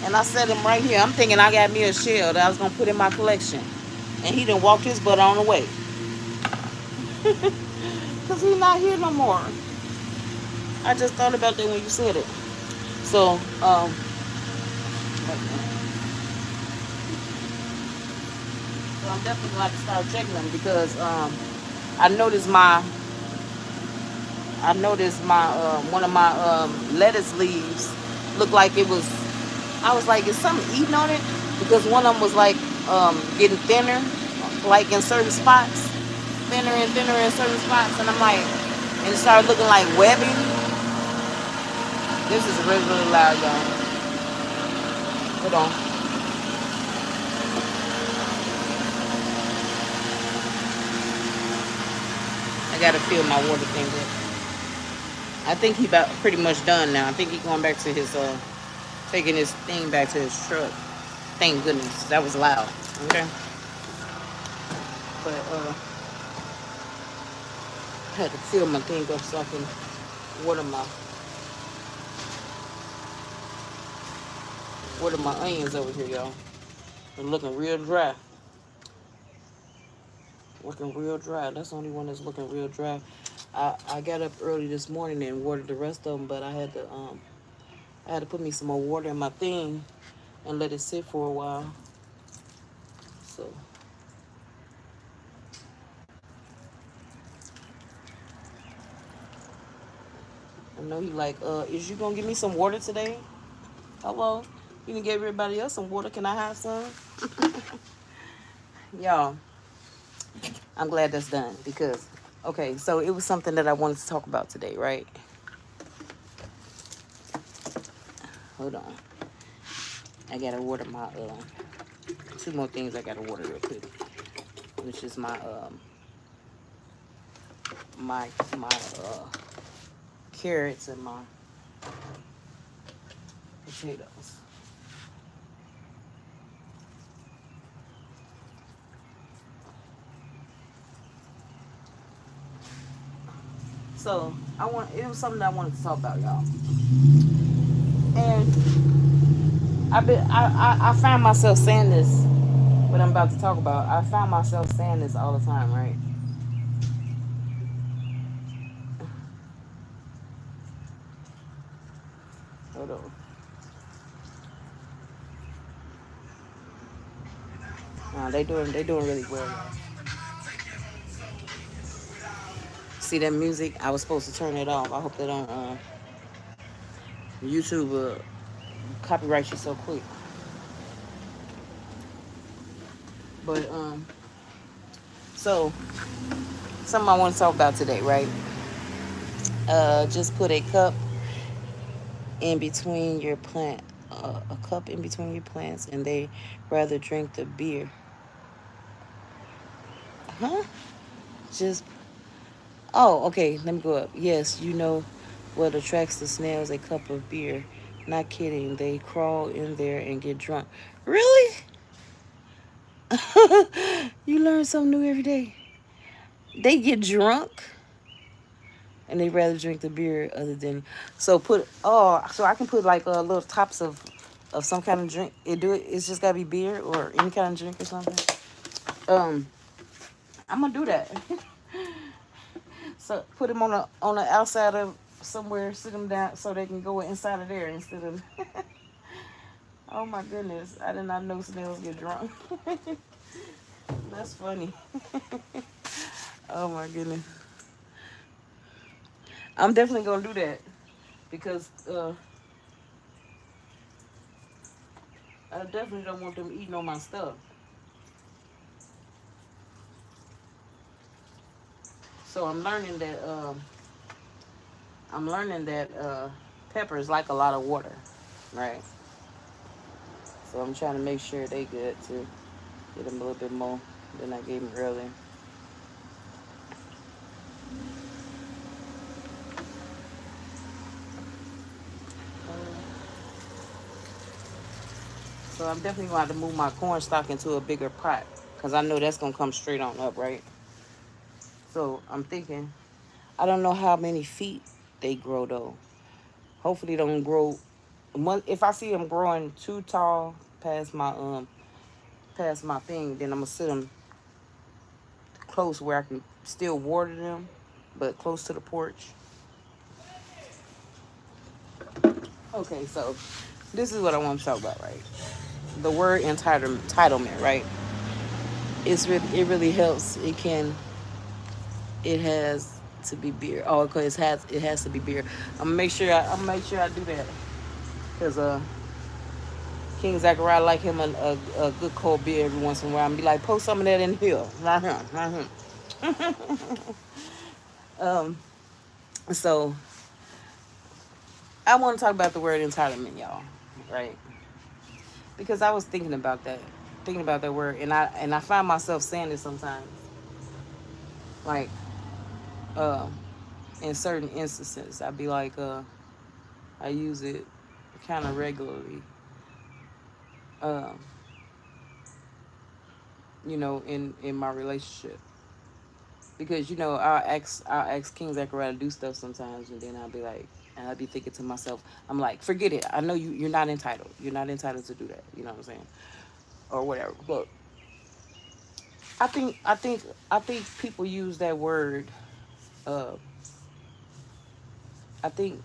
and I set them right here. I'm thinking I got me a shell that I was gonna put in my collection, and he done walked his butt on the way, cause he's not here no more. I just thought about that when you said it. So, so I'm definitely gonna have to start checking them because I noticed my one of my lettuce leaves looked like it was. I was like, is something eating on it? Because one of them was like getting thinner, like in certain spots, thinner and thinner in certain spots, and I'm like, and it started looking like webbing. This is really really loud, y'all. Hold on. I gotta fill my water thing up. I think he about pretty much done now. I think he going back to his taking his thing back to his truck. Thank goodness. That was loud. Okay. But I had to fill my thing up so I can water my onions over here, y'all. They're looking real dry. Looking real dry. That's the only one that's looking real dry. I got up early this morning and watered the rest of them, but I had to put me some more water in my thing and let it sit for a while. So I know you like, is you gonna give me some water today? Hello? You can give everybody else some water. Can I have some? Y'all, I'm glad that's done because, okay, so it was something that I wanted to talk about today, right? Hold on. I gotta water my, two more things I gotta water real quick, which is my carrots and my potatoes. So it was something I wanted to talk about, y'all. And I find myself saying this, what I'm about to talk about. I find myself saying this all the time, right? Hold on. They doing really well, y'all. See that music? I was supposed to turn it off. I hope they don't YouTube copyright you so quick. But so something I want to talk about today, right? Just put a cup in between your plant, a cup in between your plants, and they rather drink the beer. Huh? Just Oh, okay. Let me go up. Yes, you know what attracts the snails? A cup of beer. Not kidding. They crawl in there and get drunk. Really? You learn something new every day. They get drunk and they rather drink the beer other than so I can put like little tops of some kind of drink. It's just gotta be beer or any kind of drink or something. Um, I'm gonna do that. So put them on the outside of somewhere, sit them down so they can go inside of there instead of. Oh my goodness, I did not know snails get drunk. That's funny. Oh my goodness. I'm definitely gonna do that because I definitely don't want them eating on my stuff. So I'm learning that peppers like a lot of water, right? So I'm trying to make sure they good to get them a little bit more than I gave them earlier. So I'm definitely going to have to move my corn stalk into a bigger pot because I know that's going to come straight on up, right? So I'm thinking, I don't know how many feet they grow though. Hopefully, they don't grow. If I see them growing too tall past my thing, then I'm gonna sit them close where I can still water them, but close to the porch. Okay, so this is what I want to talk about, right? The word entitlement, right? It really helps. It has to be beer. Oh, because it has to be beer. I'm gonna make sure I do that because King Zachariah like him a good cold beer every once in a while and be like, post some of that in here. Right here. Right here. Um, so I want to talk about the word entitlement, y'all. Right? Because I was thinking about that word, and I find myself saying it sometimes, like uh, in certain instances. I'd be like, I use it kind of regularly, uh, in my relationship. Because I'll ask King Zachariah to do stuff sometimes, and then and I'll be thinking to myself, I'm like, forget it. I know you're not entitled. You're not entitled to do that. You know what I'm saying, or whatever. But I think I think I think people use that word. Uh, I think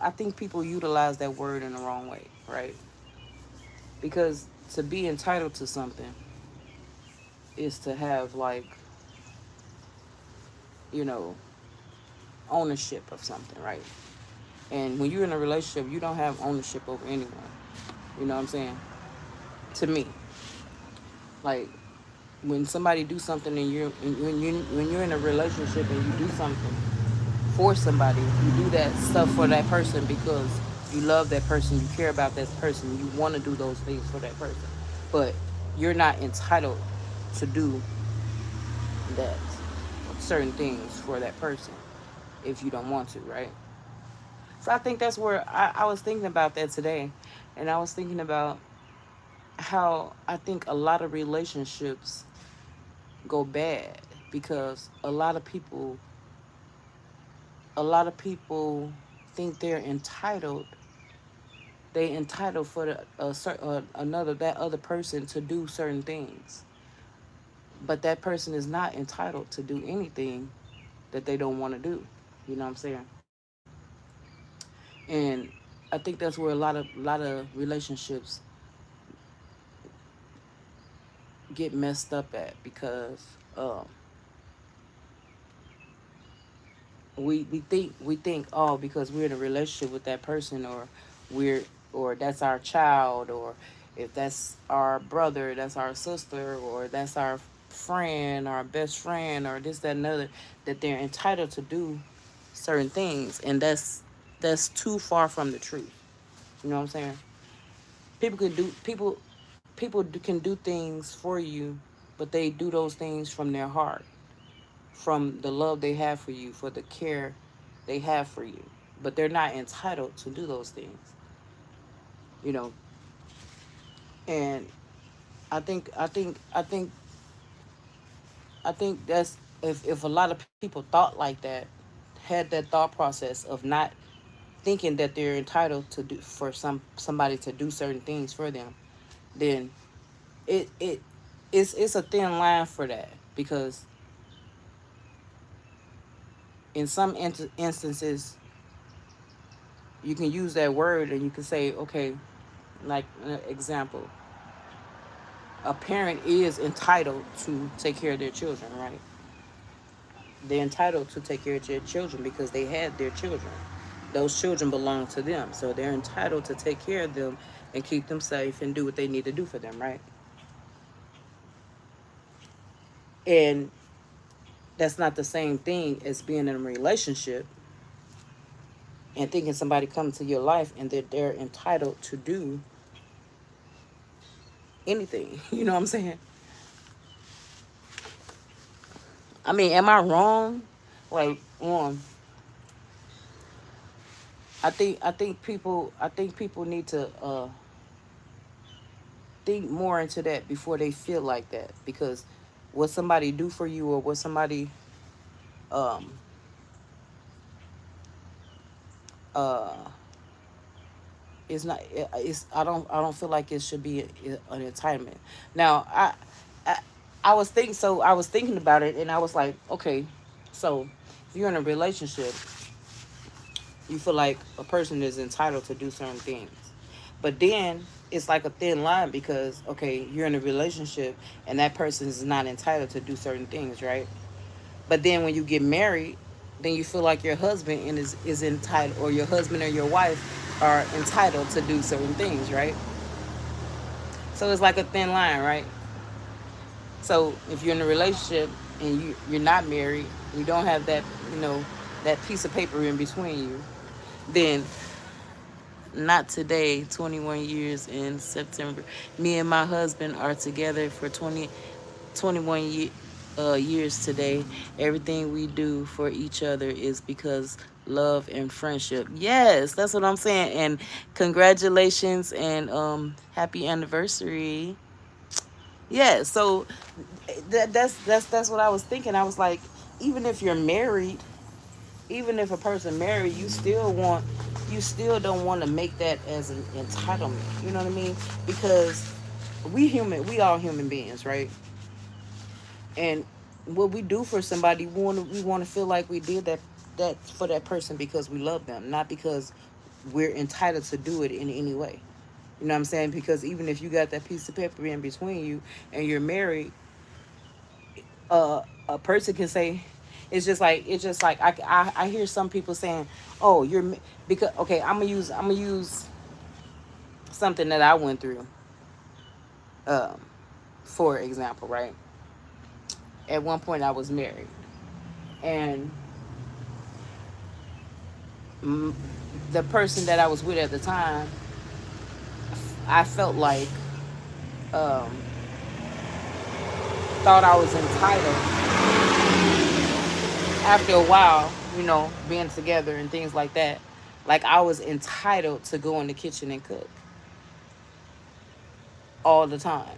I think people utilize that word in the wrong way, right? Because to be entitled to something is to have you know ownership of something, right? And when you're in a relationship, you don't have ownership over anyone. You know what I'm saying? To me, like when somebody do something and when you're in a relationship and you do something for somebody, you do that stuff for that person because you love that person, you care about that person, you want to do those things for that person. But you're not entitled to do that certain things for that person if you don't want to, right? So I think that's where I was thinking about that today. And I was thinking about how I think a lot of relationships go bad because a lot of people think they're entitled. They entitled for another that other person to do certain things, but that person is not entitled to do anything that they don't want to do. You know what I'm saying? And I think that's where a lot of relationships get messed up at because um, we think, oh, because we're in a relationship with that person, we're or that's our child, or if that's our brother, that's our sister, or that's our friend, our best friend, or this, that, and other, that they're entitled to do certain things. And that's too far from the truth. You know what I'm saying? People can do things for you, but they do those things from their heart, from the love they have for you, for the care they have for you. But they're not entitled to do those things, you know. And I think that's if a lot of people thought like that, had that thought process of not thinking that they're entitled to do for somebody to do certain things for them, then it's a thin line for that because in some instances you can use that word and you can say, okay, like an example, a parent is entitled to take care of their children, right? They're entitled to take care of their children because they had their children. Those children belong to them. So they're entitled to take care of them and keep them safe and do what they need to do for them, right? And that's not the same thing as being in a relationship and thinking somebody come to your life and that they're entitled to do anything. You know what I'm saying? I mean, am I wrong? Like, I think people need to think more into that before they feel like that, because what somebody do for you or what somebody um uh is not, it's, I don't feel like it should be an entitlement. Now I I was thinking about it and I was like, okay, so if you're in a relationship, you feel like a person is entitled to do certain things. But then it's like a thin line because, okay, you're in a relationship and that person is not entitled to do certain things, right? But then when you get married, then you feel like your husband is entitled, or your husband or your wife are entitled to do certain things, right? So it's like a thin line, right? So if you're in a relationship and you're not married, you don't have that, you know, that piece of paper in between you, then not today, 21 years in September. Me and my husband are together for 21 years today. Everything we do for each other is because love and friendship. Yes, that's what I'm saying. And congratulations and happy anniversary. Yeah, so that's what I was thinking. I was like, even if you're married, even if a person married, you still don't want to make that as an entitlement. You know what I mean? Because we all human beings, right? And what we do for somebody, we want to feel like we did that for that person because we love them, not because we're entitled to do it in any way. You know what I'm saying? Because even if you got that piece of paper in between you and you're married, a person can say, it's just like I hear some people saying, oh, because, okay, I'm gonna use something that I went through, um for example, right? At one point I was married, and mm, the person that I was with at the time, I felt like, um thought I was entitled after a while, being together and things like that. Like I was entitled to go in the kitchen and cook all the time,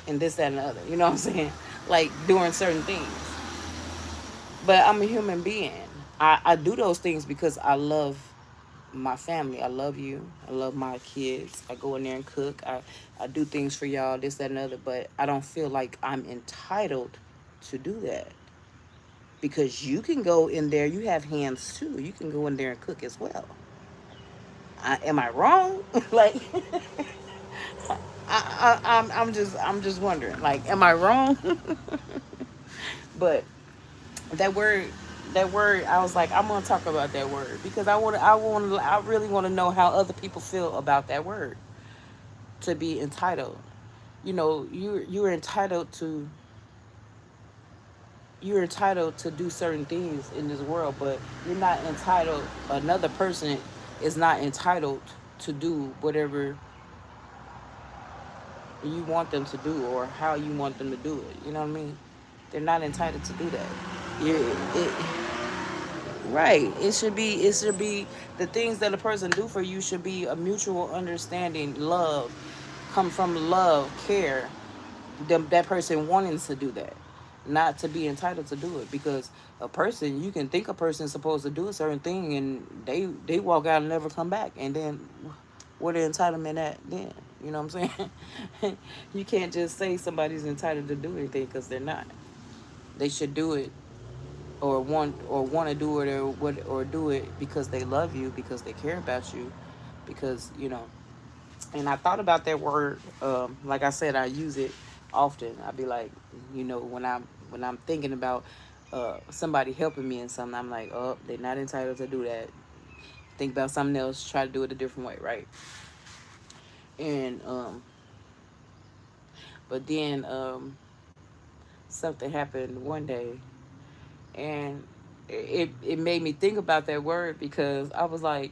and this, that, and the other. You know what I'm saying? Like doing certain things. But I'm a human being. I do those things because I love my family. I love you. I love my kids. I go in there and cook. I do things for y'all, this, that, and the other. But I don't feel like I'm entitled to do that. Because you can go in there, you have hands too. You can go in there and cook as well. Am I wrong? Like, I'm just wondering. Like, am I wrong? But that word, I was like, I'm gonna talk about that word because I really want to know how other people feel about that word, to be entitled. You're entitled to, do certain things in this world, but you're not entitled. Another person is not entitled to do whatever you want them to do or how you want them to do it. You know what I mean? They're not entitled to do that. Right. It should be the things that a person do for you should be a mutual understanding, love, come from love, care. That person wanting to do that, not to be entitled to do it. Because a person, you can think a person's supposed to do a certain thing and they walk out and never come back, and then where the entitlement at then? You know what I'm saying? You can't just say somebody's entitled to do anything because they're not. They should do it, or want to do it, or do it because they love you, because they care about you, because and I thought about that word. Like I said, I use it often. I'd be like, when I'm thinking about somebody helping me in something, I'm like, oh, they're not entitled to do that. Think about something else, try to do it a different way, right? And but then something happened one day, and it made me think about that word, because I was like,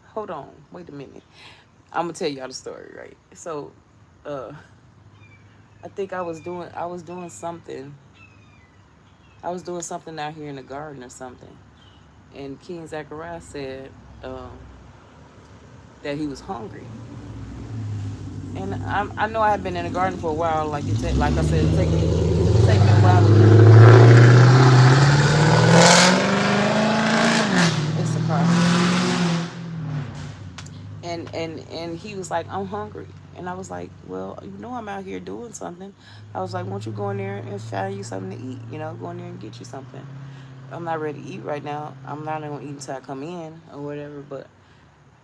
hold on, wait a minute. I'm gonna tell y'all the story, right? So, uh, I think I was doing something. I was doing something out here in the garden or something, and King Zachariah said um, that he was hungry. And I know I had been in the garden for a while. Like I said, take me a while. It's a car. And he was like, I'm hungry. And I was like, well, I'm out here doing something. I was like, won't you go in there and find you something to eat? Go in there and get you something. I'm not ready to eat right now. I'm not gonna eat until I come in or whatever. But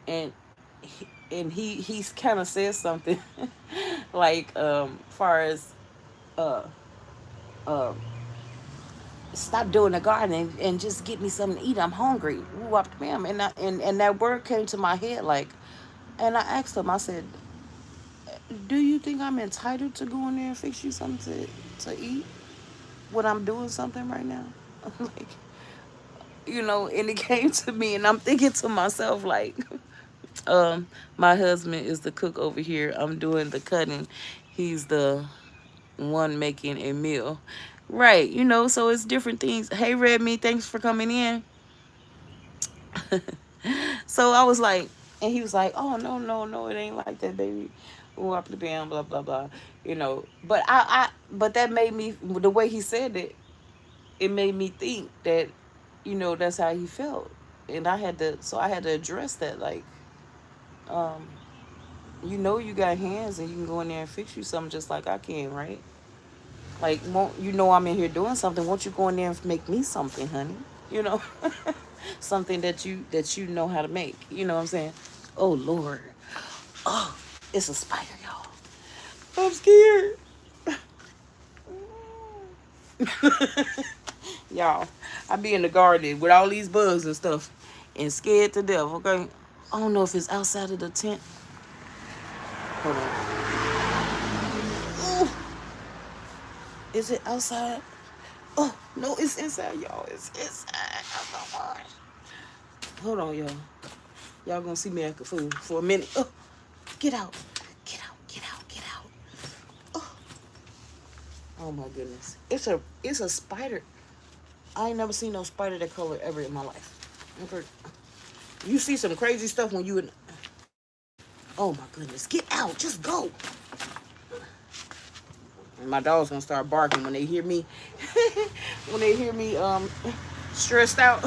and he's kind of said something like, far as uh uh stop doing the garden and just get me something to eat. I'm hungry. Whooped him, and that word came to my head, like, and I asked him. I said, "Do you think I'm entitled to go in there and fix you something to eat when I'm doing something right now?" Like, and it came to me, and I'm thinking to myself, like, my husband is the cook over here. I'm doing the cutting. He's the one making a meal. Right, so it's different things. Hey, Red Me, thanks for coming in. So I was like, and he was like, oh, no, no, no, it ain't like that, baby. Oh, I blah, blah, blah, blah. But but that made me, the way he said it, it made me think that, that's how he felt. And I had to address that. Like, um, you got hands and you can go in there and fix you something just like I can, right? Like, won't I'm in here doing something? Won't you go in there and make me something, honey? You know, something that you know how to make. You know what I'm saying? Oh Lord, oh, it's a spider, y'all. I'm scared, y'all. I be in the garden with all these bugs and stuff, and scared to death. Okay, I don't know if it's outside of the tent. Hold on. Ooh, is it outside? Oh no, it's inside, y'all. It's inside. Oh my gosh. Hold on, y'all. Y'all gonna see me act a fool for a minute. Oh, get out. Get out. Get out. Get out. Oh, oh my goodness. It's a spider. I ain't never seen no spider that color ever in my life. Okay. You see some crazy stuff when you in. Oh my goodness. Get out. Just go. And my dog's gonna start barking when they hear me when they hear me stressed out.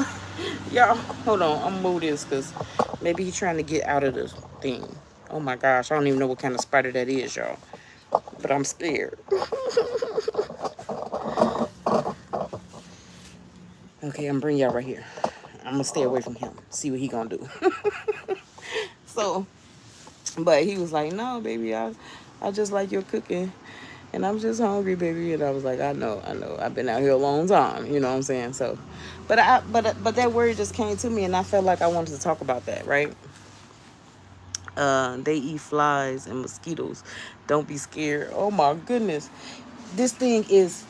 Y'all, hold on. I'm gonna move this because maybe he's trying to get out of this thing. Oh my gosh, I don't even know what kind of spider that is, y'all. But I'm scared. Okay, I'm bringing y'all right here. I'm gonna stay away from him. See what he gonna do. So, but he was like, "No, baby, I just like your cooking, and I'm just hungry, baby." And I was like, "I know. I've been out here a long time. You know what I'm saying?" So, but that word just came to me, and I felt like I wanted to talk about that, right? They eat flies and mosquitoes. Don't be scared. Oh my goodness, this thing is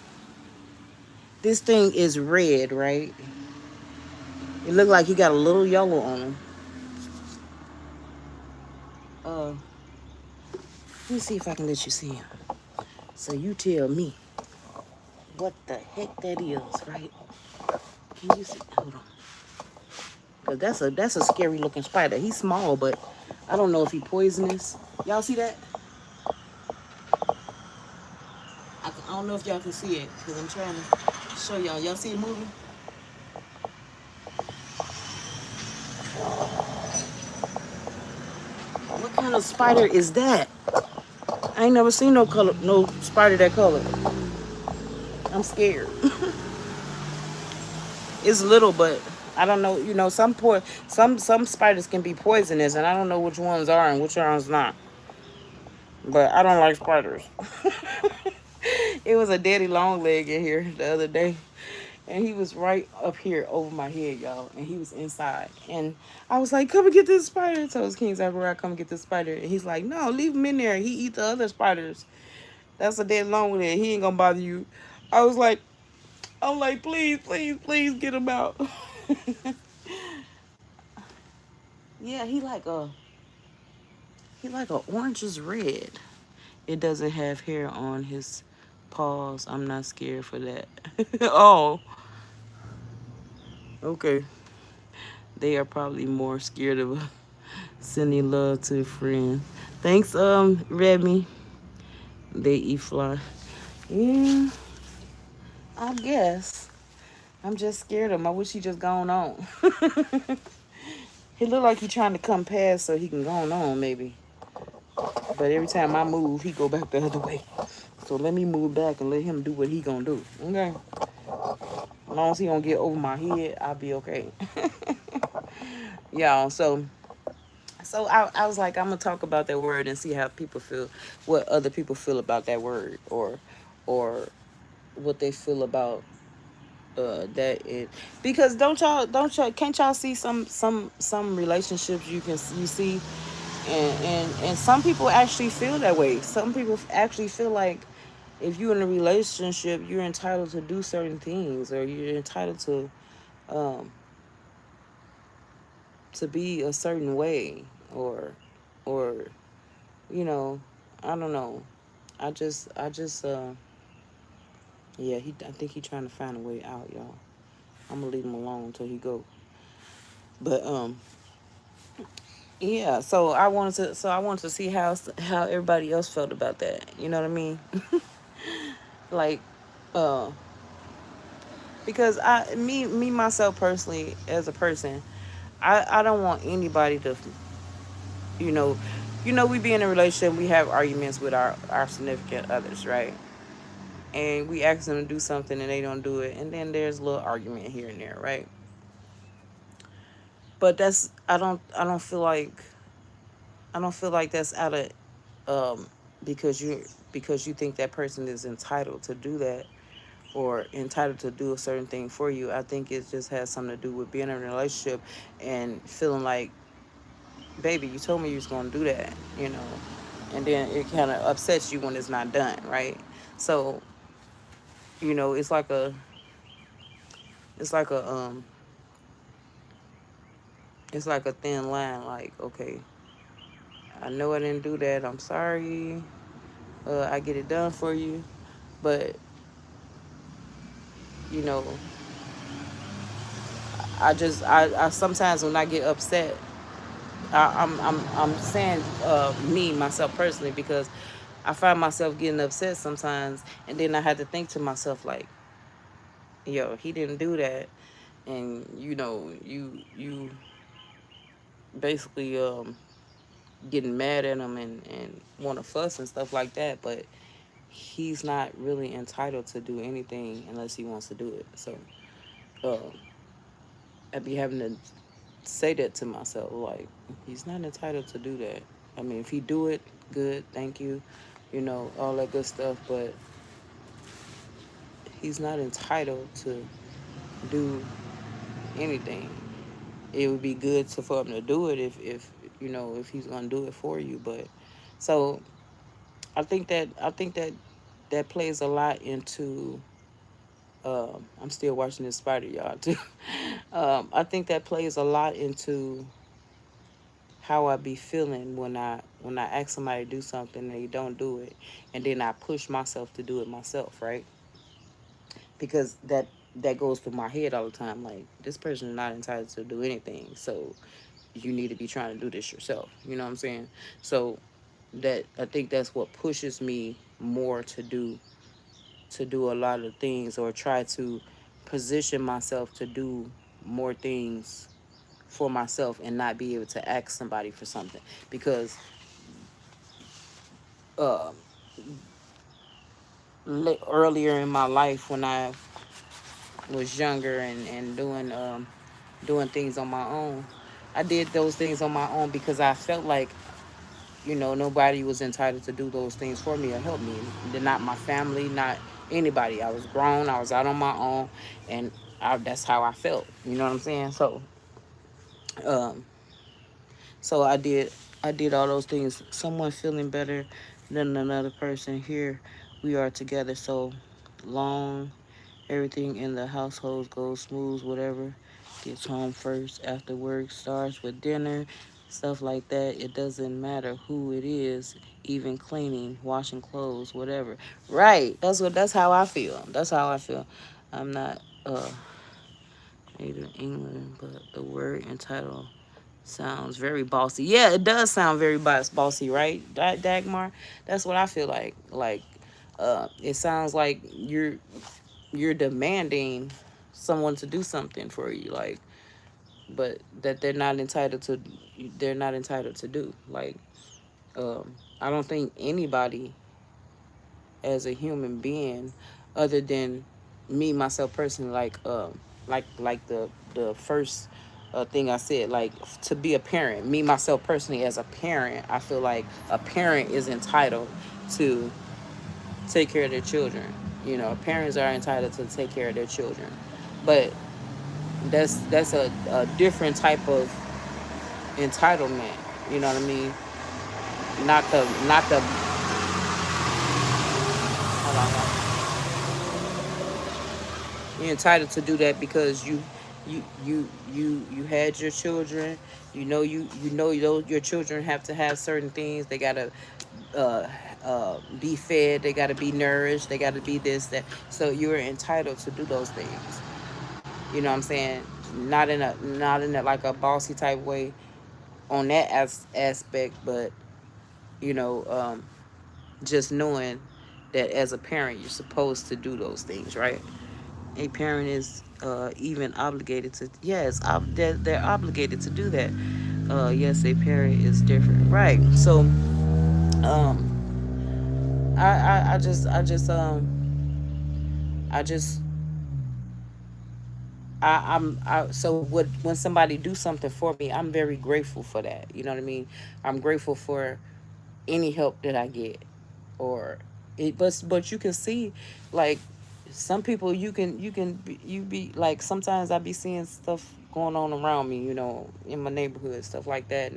this thing is red, right? It looked like he got a little yellow on him. Let me see if I can let you see him. So you tell me what the heck that is, right? Can you see? Hold on. Cause that's a scary looking spider. He's small, but I don't know if he poisonous. Y'all see that? I don't know if y'all can see it because I'm trying to show y'all. Y'all see it moving? What kind of spider is that? I ain't never seen no spider that color. I'm scared. It's little, but I don't know. Some spiders can be poisonous, and I don't know which ones are and which ones not. But I don't like spiders. It was a daddy long leg in here the other day, And he was right up here over my head, y'all. And he was inside. And I was like, come and get this spider. So his King's everywhere. I come and get this spider. And he's like, no, leave him in there. He eat the other spiders. That's a dead long with it. He ain't gonna bother you. I was like, I'm like, please, please, please get him out. Yeah, he like a orange is red. It doesn't have hair on his paws. I'm not scared for that. Oh, okay. They are probably more scared of sending love to a friend. Thanks, Remy. They eat fly. Yeah, I guess. I'm just scared of him. I wish he just gone on. He look like he trying to come past so he can go on, maybe. But every time I move, he go back the other way. So let me move back and let him do what he gonna do. Okay. As long as he don't get over my head, I'll be okay. Y'all, so I was like, I'm gonna talk about that word and see how people feel, what other people feel about that word, or what they feel about that it, because don't y'all can't y'all see some relationships you see, and some people actually feel that way. Some people actually feel like if you're in a relationship, you're entitled to do certain things, or you're entitled um to be a certain way, or you know, I don't know. I just yeah, I think he trying to find a way out, y'all. I'm gonna leave him alone until he go. But yeah, so I wanted to see how everybody else felt about that. You know what I mean? Like uh because me myself personally, as a person, I don't want anybody to, you know, we be in a relationship, we have arguments with our significant others, right? And we ask them to do something and they don't do it, and then there's a little argument here and there, right? But that's I don't feel like that's out of because you think that person is entitled to do that, or entitled to do a certain thing for you. I think it just has something to do with being in a relationship and feeling like, baby, you told me you was gonna do that, and then it kind of upsets you when it's not done, right? So it's like a it's like a thin line. Like, okay, I know I didn't do that. I'm sorry. I get it done for you, but you know, I sometimes when I get upset, I'm saying me myself personally, because I find myself getting upset sometimes, and then I had to think to myself like, yo, he didn't do that, and you basically getting mad at him and want to fuss and stuff like that, but he's not really entitled to do anything unless he wants to do it. So uh, I'd be having to say that to myself, like, he's not entitled to do that. I mean, if he do it, good, thank you, all that good stuff, but he's not entitled to do anything. It would be good for him to do it if he's gonna do it for you. But so I think that that plays a lot into. I'm still watching this spider, y'all, too. I think that plays a lot into how I be feeling when I ask somebody to do something and they don't do it, and then I push myself to do it myself, right? Because that goes through my head all the time. Like, this person is not entitled to do anything, so you need to be trying to do this yourself. You know what I'm saying? So that I think that's what pushes me more to do a lot of things, or try to position myself to do more things for myself and not be able to ask somebody for something. Because uh, earlier in my life, when I was younger and doing things on my own, I did those things on my own because I felt like nobody was entitled to do those things for me or help me. They're not my family, not anybody. I was grown. I was out on my own, and that's how I felt. You know what I'm saying? Um, so I did all those things. Someone feeling better than another person. Here we are together so long. Everything in the household goes smooth. Whatever gets home first after work starts with dinner, stuff like that. It doesn't matter who it is, even cleaning, washing clothes, whatever. Right. That's how I feel. That's how I feel. I'm not native England, but the word entitled sounds very bossy. Yeah, it does sound very bossy, right? Dagmar? That's what I feel like. Like it sounds like you're demanding someone to do something for you, like, but that they're not entitled to do. Like, I don't think anybody as a human being, other than me myself personally, like the first thing I said, like to be a parent, me myself personally as a parent, I feel like a parent is entitled to take care of their children. You know, parents are entitled to take care of their children, but that's a different type of entitlement. You know what I mean? Not the hold on, you're entitled to do that because you had your children. You know your children have to have certain things. They gotta uh, be fed. They gotta be nourished. They gotta be this that. So you're entitled to do those things. You know what I'm saying? Not in a like a bossy type way on that aspect, but you know, just knowing that as a parent you're supposed to do those things, right? A parent is even obligated to, yes, they're obligated to do that. Yes, a parent is different, right? So um I just I so what when somebody do something for me, I'm very grateful for that. You know what I mean? I'm grateful for any help that I get, or it. But you can see, like, some people you be like, sometimes I be seeing stuff going on around me, you know, in my neighborhood, stuff like that,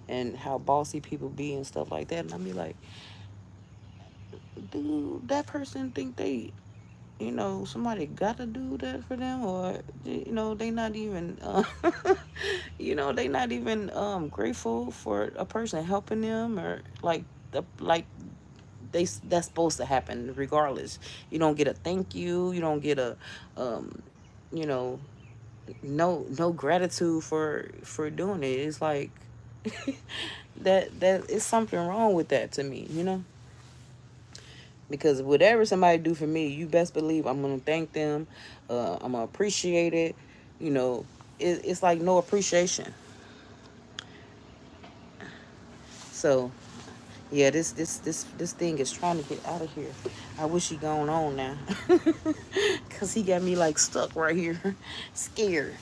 and how bossy people be and stuff like that, and I be like, do that person think they, you know, somebody gotta do that for them, or you know, they not even you know, they not even grateful for a person helping them, or like like that's supposed to happen regardless. You don't get a thank you. You don't get a um you know, no gratitude for doing it. It's like that is something wrong with that to me, you know. Because whatever somebody do for me, you best believe I'm gonna thank them. I'm gonna appreciate it. You know, it's like no appreciation. So yeah, this thing is trying to get out of here. I wish he gone on now, cause he got me like stuck right here, scared.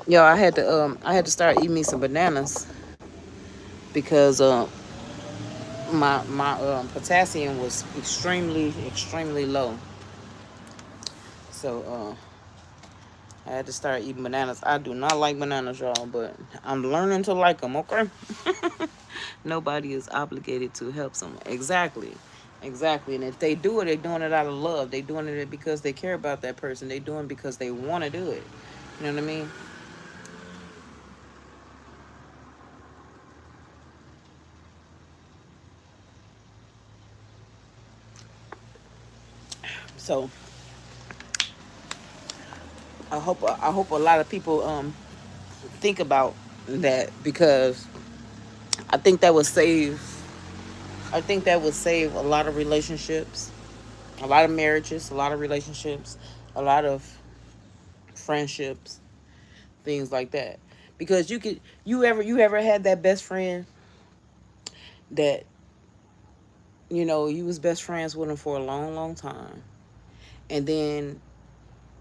Yo, I had to start eating me some bananas because my potassium was extremely low. So I had to start eating bananas. I do not like bananas, y'all, but I'm learning to like them. Okay. Nobody is obligated to help someone. Exactly. Exactly. And if they do it, they're doing it out of love. They're doing it because they care about that person. They're doing it because they want to do it. You know what I mean? So I hope a lot of people think about that, because I think that would save I think that would save a lot of relationships, a lot of marriages, a lot of relationships, a lot of friendships, things like that. Because you ever had that best friend that, you know, you was best friends with them for a long time, and then,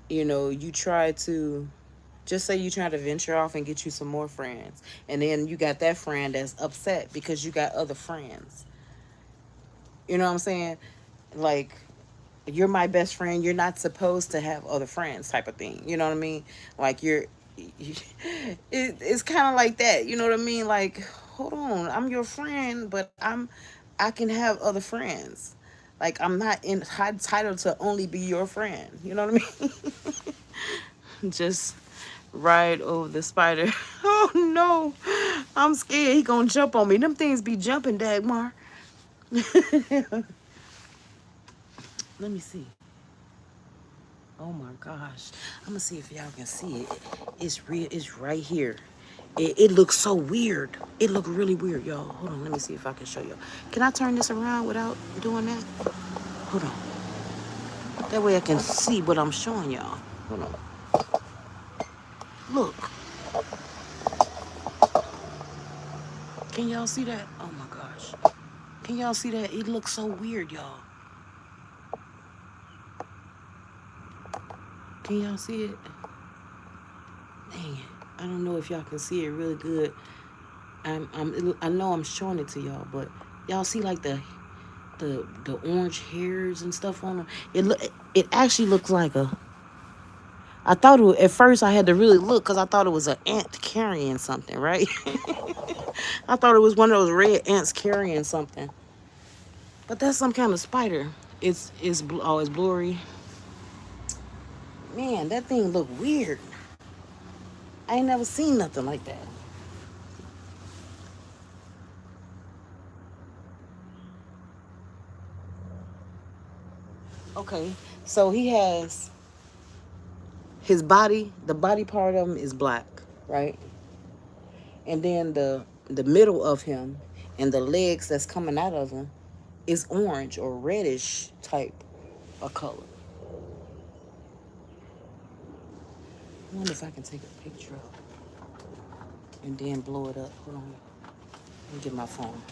you know, you try to, just say you try to venture off and get you some more friends, and then you got that friend that's upset because you got other friends. You know what I'm saying? Like, you're my best friend. You're not supposed to have other friends, type of thing. You know what I mean? Like it's kind of like that. You know what I mean? Like, hold on, I'm your friend, but I can have other friends. Like, I'm not entitled to only be your friend. You know what I mean? Just ride over the spider. Oh no, I'm scared. He gonna jump on me. Them things be jumping, Dagmar. Let me see. Oh my gosh. I'm gonna see if y'all can see it. It's real. It's right here. It looks so weird. It look really weird, y'all. Hold on. Let me see if I can show y'all. Can I turn this around without doing that? Hold on. That way I can see what I'm showing y'all. Hold on. Look. Can y'all see that? Oh my gosh. Can y'all see that? It looks so weird, y'all. Can y'all see it? Dang it. I don't know if y'all can see it really good. I know I'm showing it to y'all, but y'all see like the orange hairs and stuff on them. It actually looks like a. I thought it was, at first I had to really look because I thought it was an ant carrying something, right? I thought it was one of those red ants carrying something, but that's some kind of spider. It's blurry. Man, that thing look weird. I ain't never seen nothing like that. Okay, so he has his body. The body part of him is black, right? And then the middle of him and the legs that's coming out of him is orange or reddish type of color. I wonder if I can take a picture of it and then blow it up. Hold on. Let me get my phone.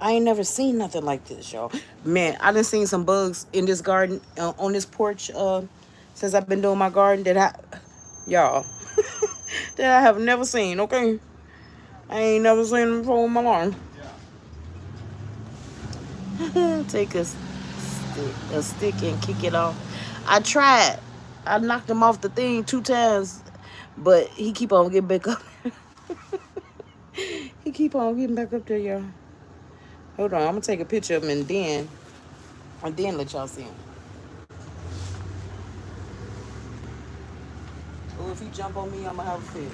I ain't never seen nothing like this, y'all. Man, I done seen some bugs in this garden, on this porch, since I've been doing my garden y'all, that I have never seen, okay? I ain't never seen them before in my life. Take a stick and kick it off. I tried. I knocked him off the thing 2 times, but he keep on getting back up. He keep on getting back up there, y'all. Hold on, I'm gonna take a picture of him and then let y'all see him. Oh, if he jump on me, I'm gonna have a fit.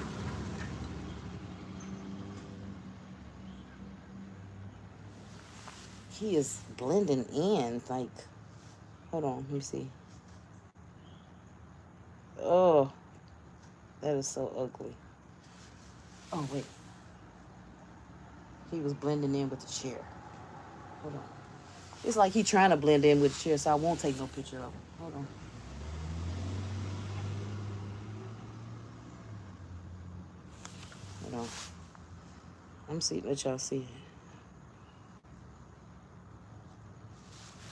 He is blending in, like, hold on, let me see. Oh, that is so ugly. Oh, wait. He was blending in with the chair. Hold on. It's like he trying to blend in with the chair, so I won't take no picture of him. Hold on. Hold on. I'm see. Let y'all see.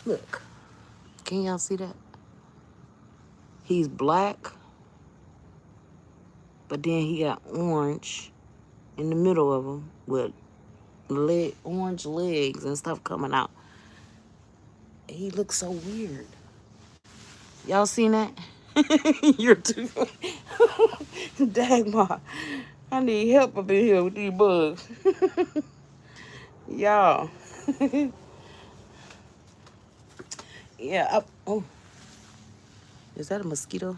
Look. Can y'all see that? He's black, but then he got orange in the middle of him with orange legs and stuff coming out. He looks so weird. Y'all seen that? You're too. Dagmar. I need help up in here with these bugs. Y'all. Yeah. Oh, is that a mosquito?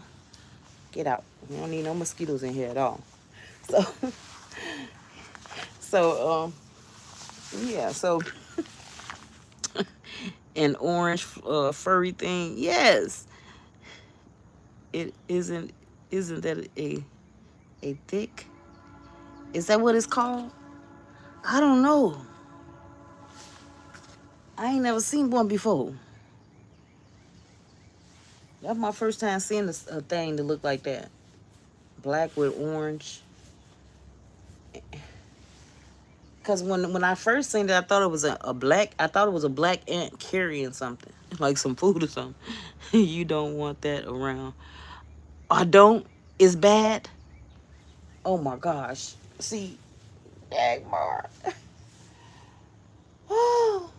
Get out. We don't need no mosquitoes in here at all. So, so, yeah. So, an orange furry thing. Yes. It isn't. Isn't that a thick? Is that what it's called? I don't know. I ain't never seen one before. That's my first time seeing a thing that look like that. Black with orange. Cause when I first seen it, I thought it was a black. I thought it was a black ant carrying something, like some food or something. You don't want that around. I don't. It's bad. Oh my gosh. See, Dagmar. Oh,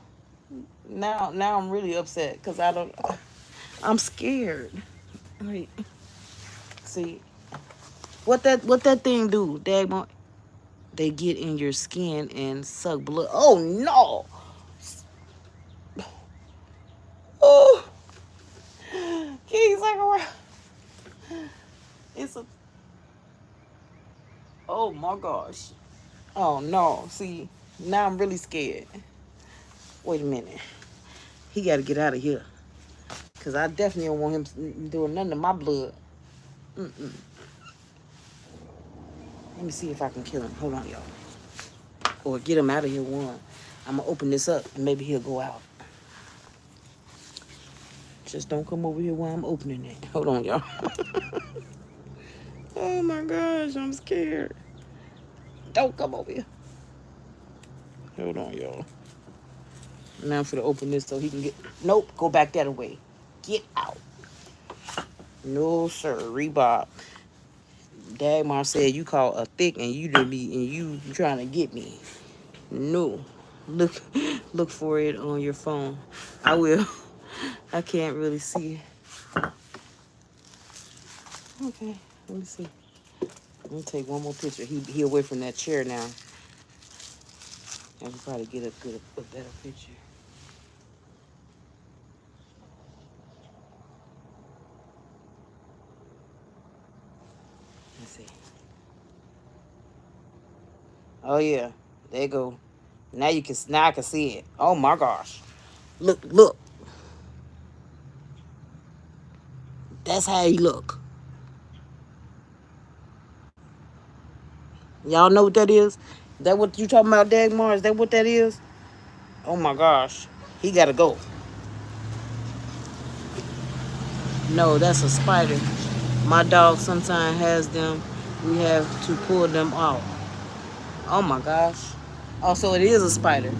Now I'm really upset because I don't. I'm scared. Wait, see what that thing do? Daggone, they get in your skin and suck blood. Oh no! Oh, he's like around. It's a. Oh my gosh. Oh no. See, now I'm really scared. Wait a minute. He got to get out of here. Because I definitely don't want him doing nothing to my blood. Mm-mm. Let me see if I can kill him. Hold on, y'all. Or get him out of here, one. I'm going to open this up and maybe he'll go out. Just don't come over here while I'm opening it. Hold on, y'all. Oh my gosh, I'm scared. Don't come over here. Hold on, y'all. Now I'm going to open this so he can get... Nope, go back that way. Get out. No, sir. Reebok. Dagmar said you called a thick and you didn't be and you trying to get me. No. Look look for it on your phone. I will. I can't really see it. Okay, let me see. Let me take one more picture. He away from that chair now. I can probably get a better picture. Let's see. Oh yeah, there you go. Now I can see it. Oh my gosh. Look. That's how he look. Y'all know what that is? That what you talking about, Dagmar? Is that what that is? Oh my gosh. He gotta go. No, that's a spider. My dog sometimes has them. We have to pull them out. Oh my gosh. Oh, so it is a spider.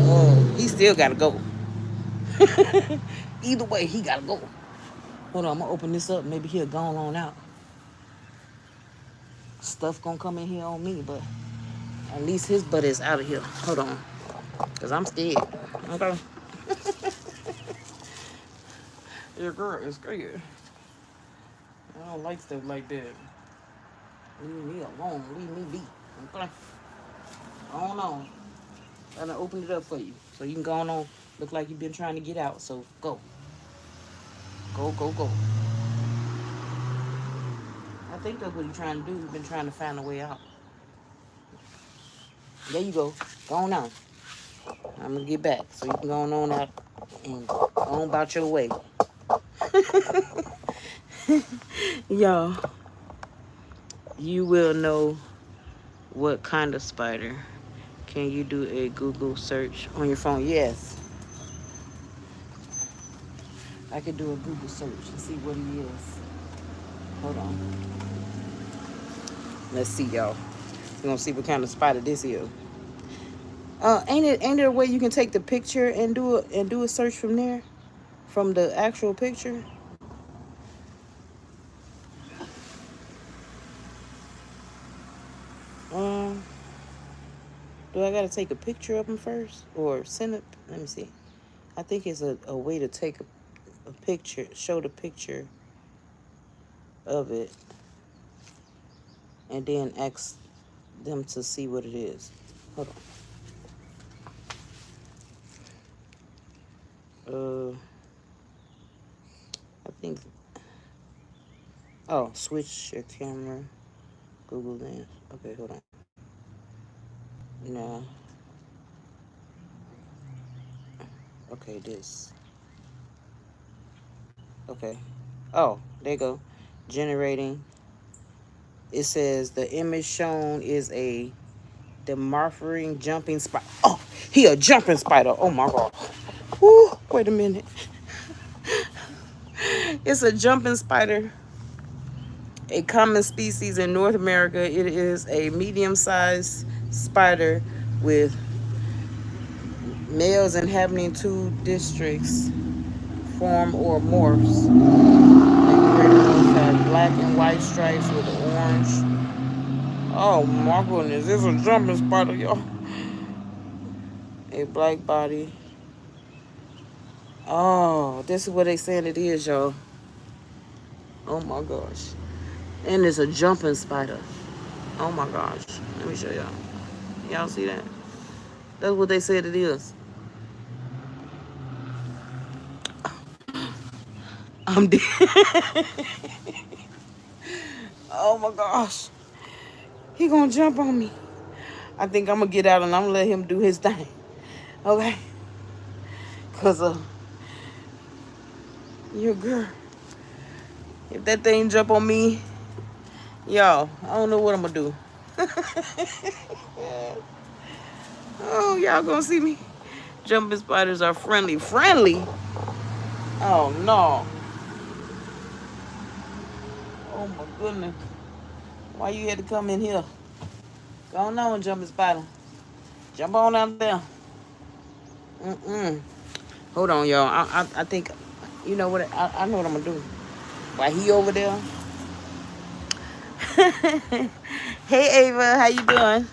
Oh, he still gotta go. Either way, he gotta go. Hold on, I'm gonna open this up. Maybe he'll go on out. Stuff gonna come in here on me, but at least his butt is out of here. Hold on. Because I'm scared. Okay. Your girl is scared. I don't like stuff like that. Leave me alone. Leave me be. Okay. Hold on. I'm gonna open it up for you. So you can go on. Look like you've been trying to get out. So go. Go. I think that's what you're trying to do. You've been trying to find a way out. There you go. Go on out. I'm gonna get back. So you can go on out and go on about your way. Y'all, you will know what kind of spider. Can you do a Google search on your phone? Yes. I could do a Google search and see what he is. Hold on. Let's see, y'all. We're gonna see what kind of spider this is. Ain't there a way you can take the picture and do a search from there? From the actual picture? Um, do I gotta take a picture of them first? Or send it? Let me see. I think it's a way to take a picture, show the picture of it, and then ask them to see what it is. Hold on. I think. Oh, switch your camera. Google Lens. Okay, hold on. No. Okay, this. Okay. Oh, there you go. Generating. It says the image shown is a demorphing jumping spider. Oh, he a jumping spider. Oh my god. Woo, wait a minute. It's a jumping spider. A common species in North America. It is a medium-sized spider with males inhabiting two districts, form or morphs. The greater ones have black and white stripes with orange. Oh my goodness, this is a jumping spider, y'all. A black body. Oh, this is what they saying it is, y'all. Oh my gosh. And it's a jumping spider. Oh my gosh. Let me show y'all. Y'all see that? That's what they said it is. I'm dead. Oh my gosh. He gonna jump on me. I think I'm gonna get out and I'm gonna let him do his thing. Okay? Cause your girl. If that thing jump on me, y'all, I don't know what I'm gonna do. Oh, y'all gonna see me. Jumping spiders are friendly. Friendly? Oh no. Oh my goodness. Why you had to come in here? Go on, jumping spider. Jump on out there. Mm-mm. Hold on, y'all. I think, you know what? I know what I'm gonna do. While he over there. Hey Ava, how you doing?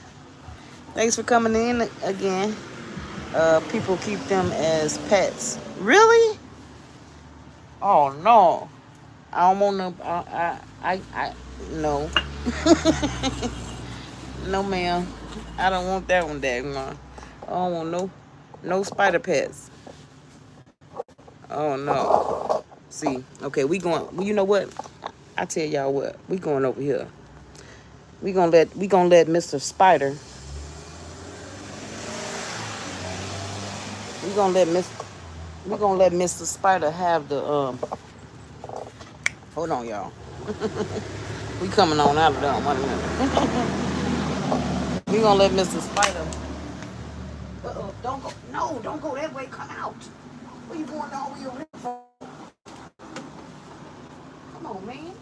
Thanks for coming in again. People keep them as pets. Really? Oh no. I don't want no. No. No, ma'am. I don't want that one, Dagmar. I don't want no spider pets. Oh no. See, okay, we going. You know what? I tell y'all what. We going over here. We gonna let Mr. Spider. We gonna let Miss. We gonna let Mr. Spider have the. Hold on, y'all. We coming on out of there. Wait a minute. We gonna let Mr. Spider. Don't go. No, don't go that way. Come out. Where you going all the way over there for? Come on, man.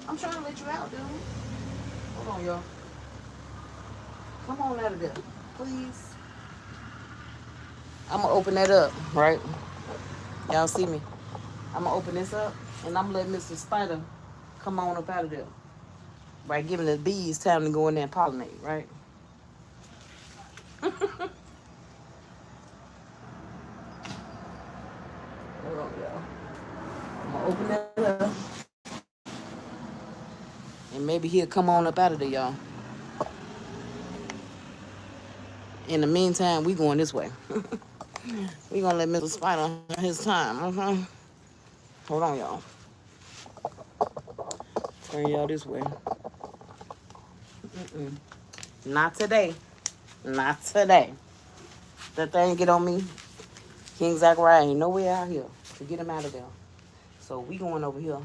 I'm trying to let you out, dude. Hold on, y'all. Come on out of there, please. I'm gonna open that up, right? Y'all see me? I'm gonna open this up, and I'm gonna let Mr. Spider come on up out of there. Right, giving the bees time to go in there and pollinate, right? Hold on, y'all. I'm gonna open that up, and maybe he'll come on up out of there, y'all. In the meantime, we going this way. We gonna let Mr. Spider have his time, Hold on, y'all. Turn y'all this way. Mm-mm. Not today. Not today. That thing get on me. King Zachariah ain't nowhere out here to get him out of there. So we going over here.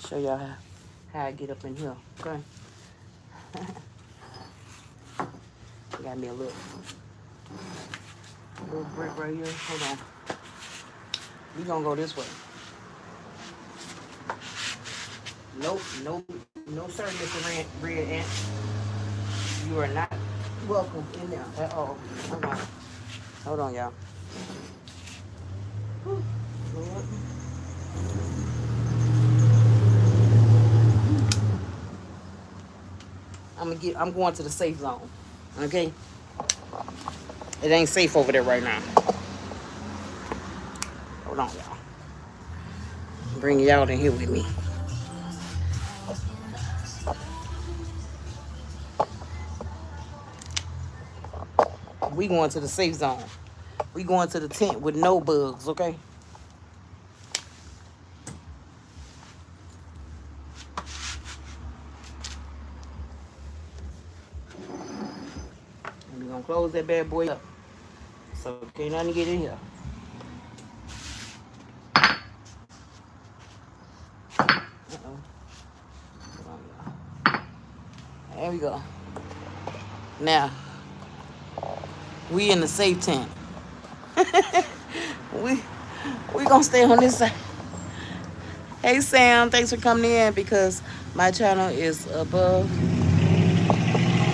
Show y'all how I get up in here. Okay. Got me a little brick right here. Hold on. We gonna go this way. Nope, no sir, Mr. Red Ant. You are not welcome in there at all. Hold on, y'all. I'm going to the safe zone. Okay? It ain't safe over there right now. Hold on, y'all. Bring y'all in here with me. We going to the safe zone. We going to the tent with no bugs, okay? And we gonna close that bad boy up. So can't nothing get in here. There we go. Now, we in the safe tent. we gonna stay on this side. Hey Sam, thanks for coming in because my channel is above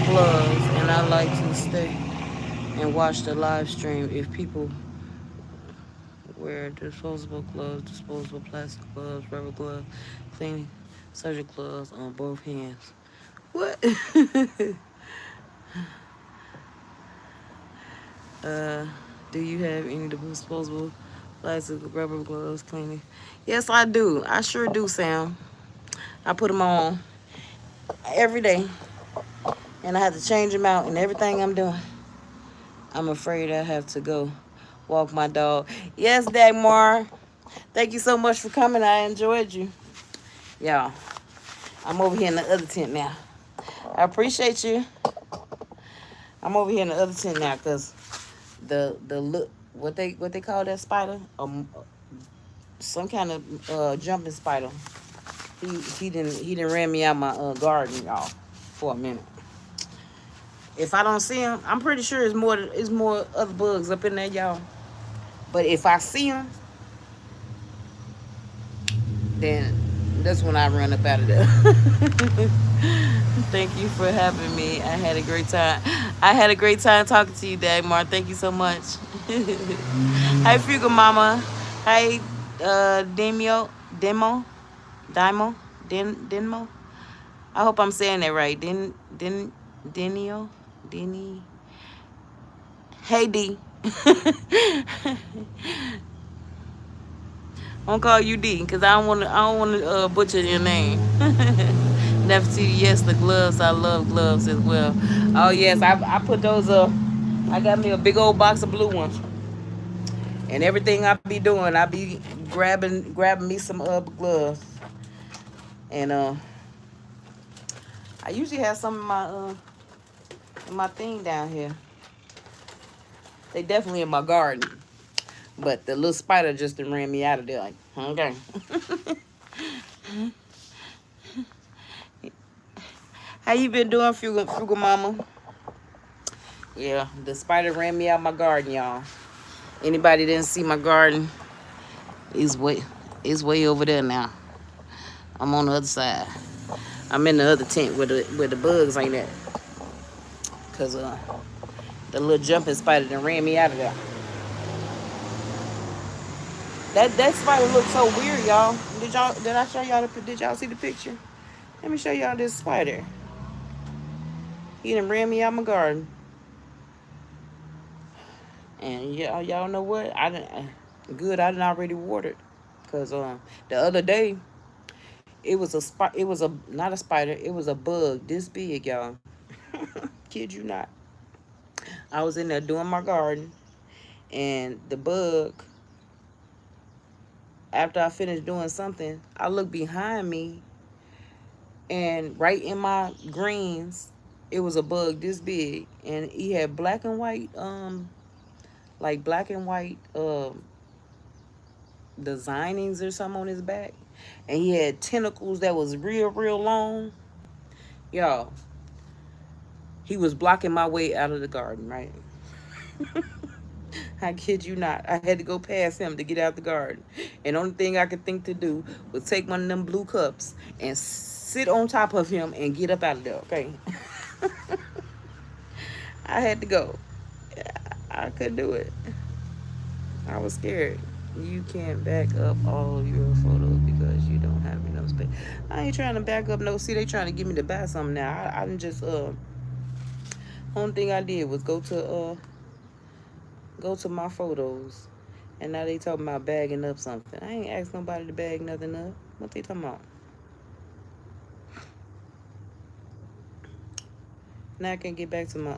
gloves and I like to stay and watch the live stream. If people wear disposable gloves, disposable plastic gloves, rubber gloves, cleaning surgical gloves on both hands. What? Uh, do you have any disposable plastic rubber gloves cleaning? Yes, I do. I sure do, Sam. I put them on every day, and I have to change them out in everything I'm doing. I'm afraid I have to go walk my dog. Yes, Dagmar. Thank you so much for coming. I enjoyed you. Y'all, I'm over here in the other tent now. I appreciate you. I'm over here in the other tent now because the look what they call that spider, some kind of jumping spider. He didn't ran me out my garden, y'all, for a minute. If I don't see him, I'm pretty sure it's more other bugs up in there, y'all. But if I see him, then that's when I run up out of there. Thank you for having me. I had a great time. I had a great time talking to you, Dagmar. Thank you so much. Hi, Fuga Mama. Hi, Demo, Dimo, Denmo. I hope I'm saying that right. Denio, Denny. Hey, D. I'm gonna call you D because I don't want to butcher your name. Nefititi, yes, the gloves. I love gloves as well. Oh yes, I put those I got me a big old box of blue ones, and everything I be doing, I be grabbing me some gloves, and I usually have some in my thing down here. They definitely in my garden, but the little spider just done ran me out of there. Like, okay. How you been doing, Frugal Mama? Yeah, the spider ran me out my garden, y'all. Anybody didn't see my garden? It's way over there now. I'm on the other side. I'm in the other tent where the bugs ain't at. Cause the little jumping spider done ran me out of there. That spider looks so weird, y'all. Did I show y'all did y'all see the picture? Let me show y'all this spider. He done ran me out my garden. And y'all know what? I didn't already watered. Cause the other day it was a not a spider, it was a bug this big, y'all. Kid you not. I was in there doing my garden, and the bug, after I finished doing something, I looked behind me, and right in my greens, it was a bug this big, and he had black and white, like black and white, designings or something on his back, and he had tentacles that was real long, y'all. He was blocking my way out of the garden, right? I kid you not. I had to go past him to get out the garden. And the only thing I could think to do was take one of them blue cups and sit on top of him and get up out of there, okay? I had to go. I couldn't do it. I was scared. You can't back up all of your photos because you don't have enough space. I ain't trying to back up no. See, they trying to get me to buy something now. I didn't just only thing I did was go to my photos, and now they talking about bagging up something. I ain't asked nobody to bag nothing up. What they talking about? Now I can get back to my.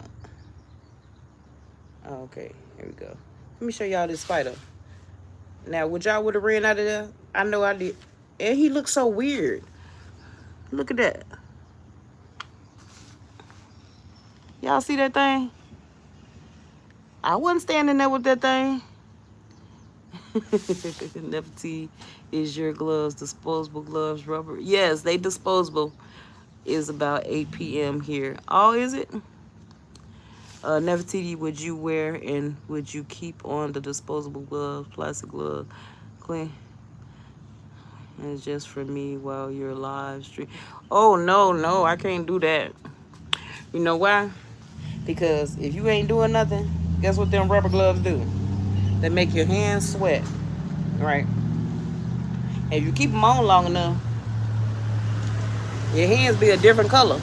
Oh, okay, here we go. Let me show y'all this spider. Now, would y'all would have ran out of there? I know I did. And he looks so weird. Look at that. Y'all see that thing? I wasn't standing there with that thing. Nefititi, is your gloves disposable gloves rubber? Yes, they disposable. Is about 8 p.m. here. Oh, is it? Nefititi, would you wear and would you keep on the disposable gloves, plastic gloves, clean? And it's just for me while you're live stream. Oh, no, I can't do that. You know why? Because if you ain't doing nothing, guess what them rubber gloves do? They make your hands sweat, right? And if you keep them on long enough, your hands be a different color.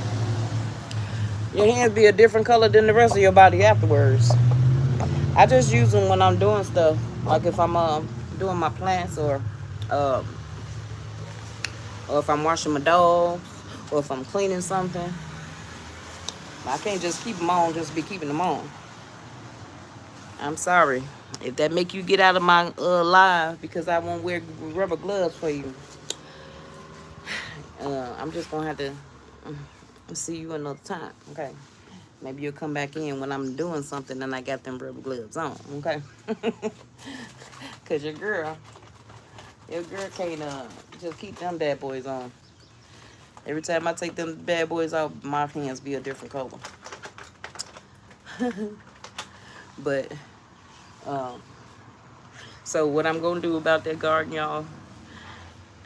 Your hands be a different color than the rest of your body afterwards. I just use them when I'm doing stuff, like if I'm doing my plants, uh, or if I'm washing my dogs, or if I'm cleaning something. I can't just keep them on, just be keeping them on. I'm sorry if that make you get out of my live because I won't wear rubber gloves for you. I'm just gonna have to see you another time. Okay. Maybe you'll come back in when I'm doing something and I got them rubber gloves on. Okay. Cause your girl can't just keep them bad boys on. Every time I take them bad boys off, my hands be a different color. But um, so what I'm gonna do about that garden, y'all?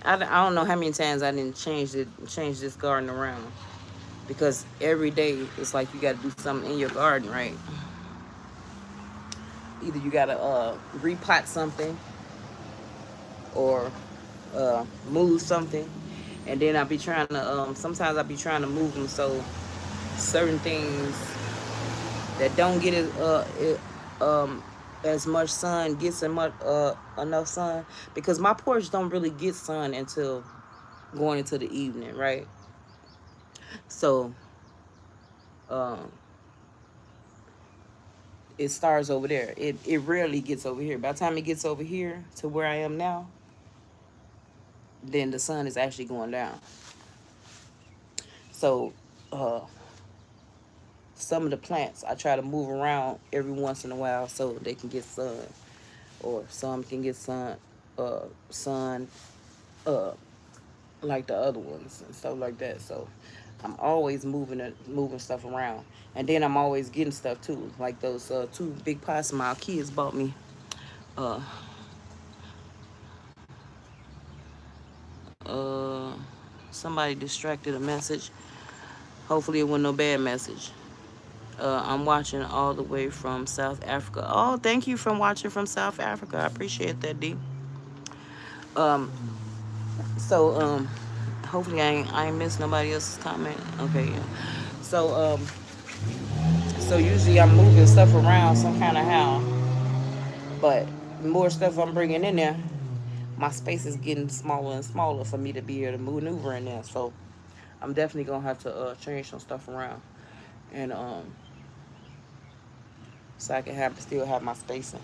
I don't know how many times I didn't change this garden around because every day it's like you got to do something in your garden, right? Either you got to repot something or move something, and then I be trying to. Sometimes I be trying to move them so certain things that don't get as much sun gets enough sun because my porch don't really get sun until going into the evening, right? So um, it starts over there. It rarely gets over here. By the time it gets over here to where I am now, then the sun is actually going down. So uh, some of the plants I try to move around every once in a while so they can get sun, or some can get sun uh, like the other ones and stuff like that. So I'm always moving stuff around, and then I'm always getting stuff too, like those two big pots my kids bought me. Uh, uh, Somebody distracted a message. Hopefully it wasn't no bad message. I'm watching all the way from South Africa. Oh, thank you for watching from South Africa. I appreciate that, D. Um, so hopefully I ain't missed nobody else's comment. Okay, yeah. So so usually I'm moving stuff around some kind of how, but the more stuff I'm bringing in there, my space is getting smaller and smaller for me to be able to maneuver in there. So I'm definitely gonna have to change some stuff around, and so I can have still have my spacing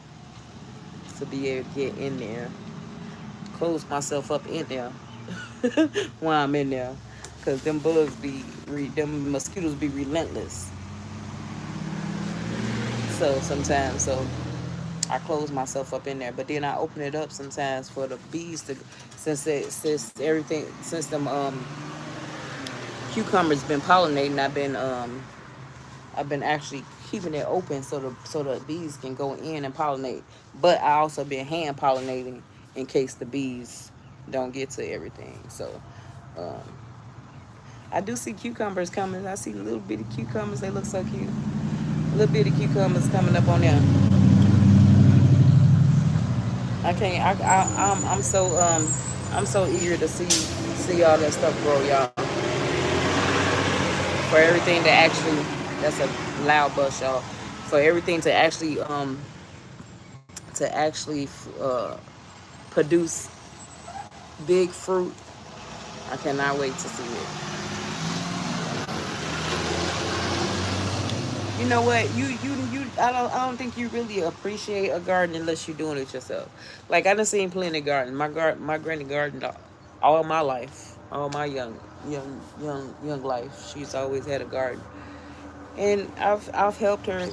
to be able to get in there, close myself up in there while I'm in there, cause them bugs them mosquitoes be relentless. So sometimes, I close myself up in there, but then I open it up sometimes for the bees to, since them cucumbers been pollinating. I've been actually keeping it open so the bees can go in and pollinate. But I also been hand pollinating in case the bees don't get to everything. So um, I do see cucumbers coming. I see little bitty cucumbers. They look so cute. Little bitty cucumbers coming up on there. I can't. I'm so eager to see all that stuff grow, y'all. For everything to actually, that's a loud bus, y'all. For everything to actually produce big fruit, I cannot wait to see it. You know what? I don't think you really appreciate a garden unless you're doing it yourself. Like I done seen plenty of gardens. My granny gardened all my life, all my young life. She's always had a garden, and I've helped her,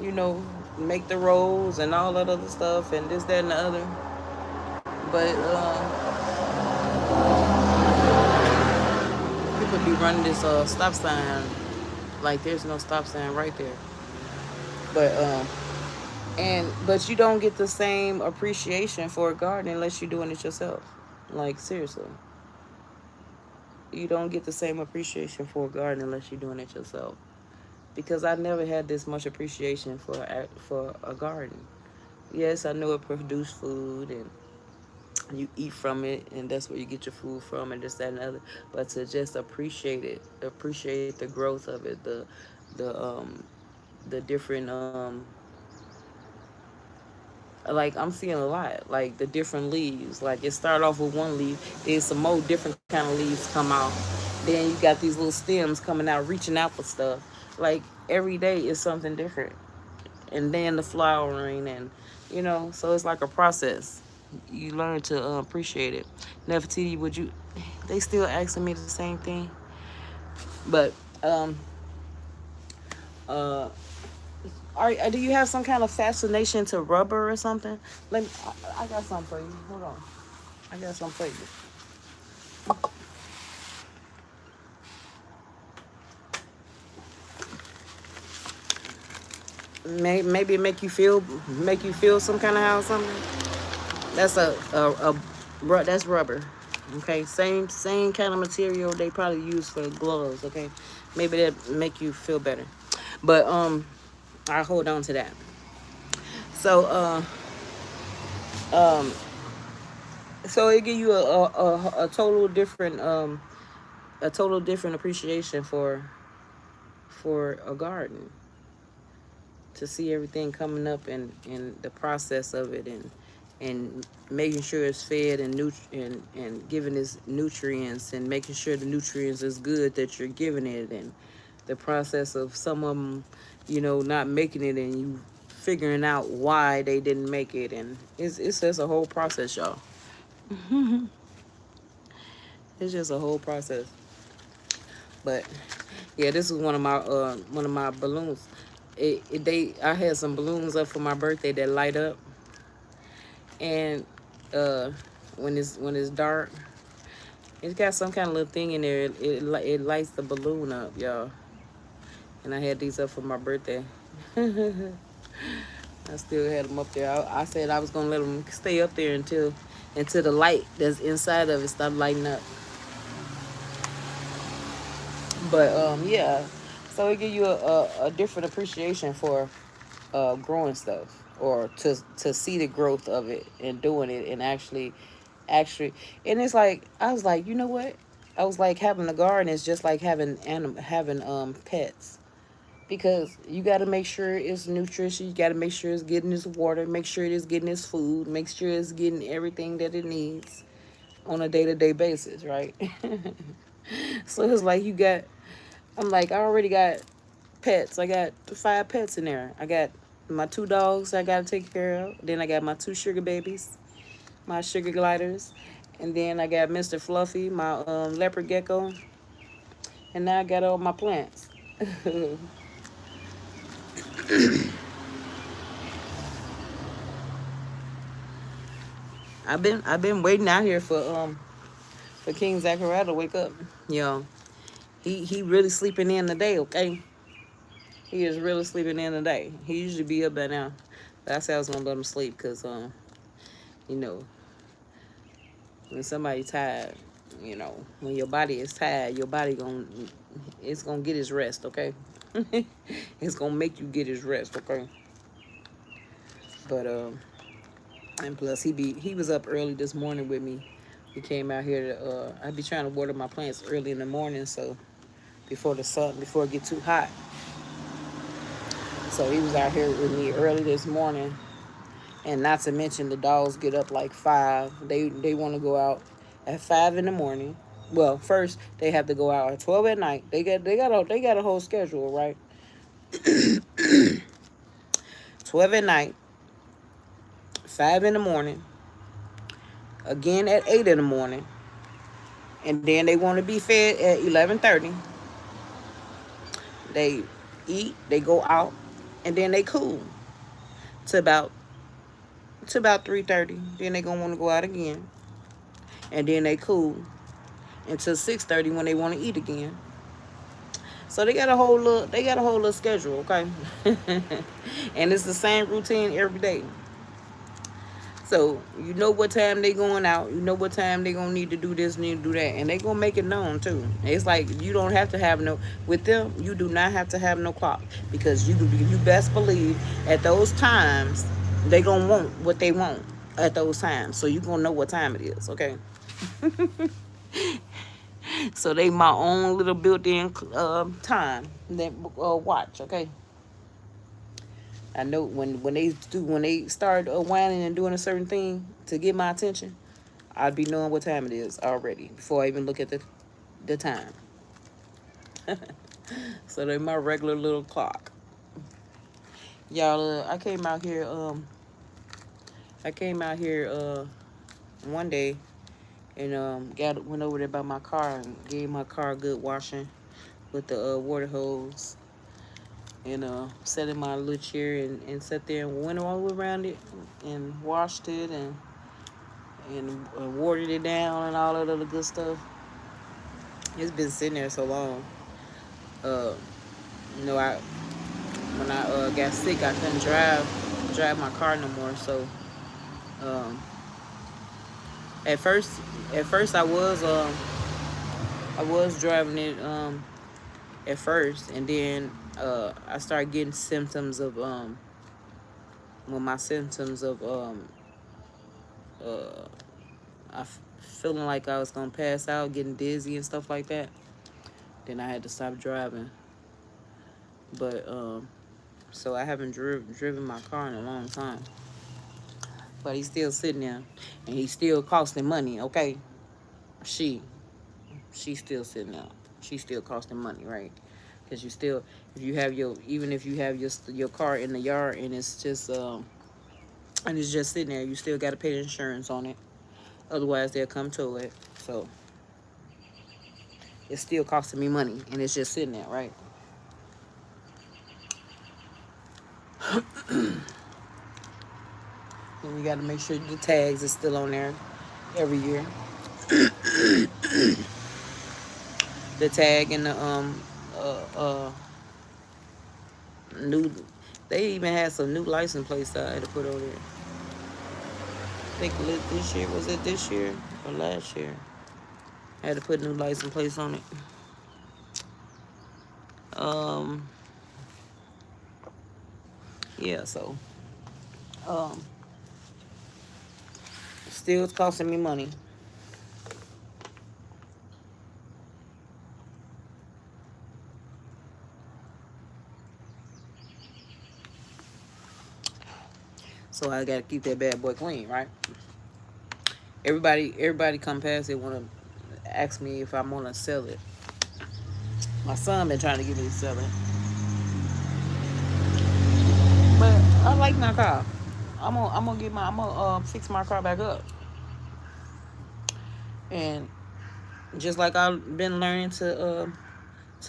make the rolls and all that other stuff and this that and the other. But people be running this stop sign like there's no stop sign right there. But but you don't get the same appreciation for a garden unless you're doing it yourself. Like seriously, you don't get the same appreciation for a garden unless you're doing it yourself. Because I never had this much appreciation for a garden. Yes, I know it produces food and you eat from it, and that's where you get your food from, and this, that, and the other. But to just appreciate it, appreciate the growth of it, the different like I'm seeing a lot, like the different leaves. Like it started off with one leaf, then some more different kind of leaves come out. Then you got these little stems coming out, reaching out for stuff. Like every day is something different. And then the flowering, and so it's like a process. You learn to appreciate it. Nefititi, would you? They still asking me the same thing, but um, uh, do you have some kind of fascination to rubber or something? Let me. I got something for you. Hold on. I got something for you. Maybe it make you feel some kind of how something. That's that's rubber. Okay, same kind of material they probably use for the gloves. Okay, maybe that make you feel better. But I hold on to that. So um so it give you a total different appreciation for a garden, to see everything coming up, and the process of it, and making sure it's fed and giving it nutrients, and making sure the nutrients is good that you're giving it, and the process of some of them not making it, and you figuring out why they didn't make it, and it's just a whole process, y'all. It's just a whole process. But yeah, this is one of my balloons. I had some balloons up for my birthday that light up, and uh, when it's dark, it's got some kind of little thing in there. It lights the balloon up, y'all. And I had these up for my birthday. I still had them up there. I said I was gonna let them stay up there until the light that's inside of it stopped lighting up. But yeah, so it give you a different appreciation for growing stuff, or to see the growth of it and doing it, and actually, and it's like I was like, you know what? I was like, having a garden is just like having pets, because you got to make sure it's nutritious. You got to make sure it's getting its water, make sure it is getting its food, make sure it's getting everything that it needs on a day-to-day basis, right? So it's like I'm like, I already got pets. I got 5 pets in there. I got my 2 dogs I got to take care of. Then I got my 2 sugar babies, my sugar gliders. And then I got Mr. Fluffy, my leopard gecko. And now I got all my plants. I've been waiting out here for King Zachariah to wake up. Yo, he really sleeping in the day, okay? He is really sleeping in the day. He usually be up by now. But I said I was gonna let him sleep because you know, when somebody tired, when your body is tired, your body it's gonna get his rest, okay? It's gonna make you get his rest, okay? But and plus he was up early this morning with me. He came out here to I be trying to water my plants early in the morning, so before it get too hot. So he was out here with me early this morning. And not to mention, the dogs get up like 5. They want to go out at 5 in the morning. Well, first they have to go out at 12 at night. They got a whole schedule, right? 12 at night, 5 in the morning, again at 8 in the morning, and then they want to be fed at 11:30. They eat, they go out, and then they cool to about 3:30. Then they gonna want to go out again, and then they cool until 6:30 when they want to eat again. So they got a whole little schedule, okay? And it's the same routine every day. So you know what time they going out. You know what time they gonna need to do this, need to do that, and they gonna make it known too. It's like you don't have to have no with them. You do not have to have no clock, because you best believe at those times they gonna want what they want at those times. So you gonna know what time it is, okay? So they my own little built-in time that watch. Okay, I know when they start whining and doing a certain thing to get my attention, I'd be knowing what time it is already before I even look at the time. So they my regular little clock. Y'all, I came out here one day and went over there by my car and gave my car a good washing with the water hose, and sat in my little chair and sat there and went all around it and washed it and watered it down and all that other good stuff. It's been sitting there so long. Uh, I when I got sick, I couldn't drive my car no more. So um, at first, I was driving it at first, and then I started getting symptoms of my symptoms of uh, feeling like I was gonna pass out, getting dizzy and stuff like that. Then I had to stop driving. But so I haven't driven my car in a long time. But he's still sitting there, and he's still costing money. Okay, she she's still sitting there. She's still costing money, right? Because you still, if you have even if you have your car in the yard and it's just sitting there, you still got to pay the insurance on it. Otherwise, they'll come to it. So it's still costing me money, and it's just sitting there, right? And you got to make sure the tags is still on there every year. The tag and the new. They even had some new license plates that I had to put on there. I think this year, was it this year or last year? I had to put new license plates on it. Um, yeah, so um, still it's costing me money. So I gotta keep that bad boy clean, right? Everybody come past it wanna ask me if I'm gonna sell it. My son been trying to get me to sell it, but I like my car. I'm gonna fix my car back up, and just like I've been learning to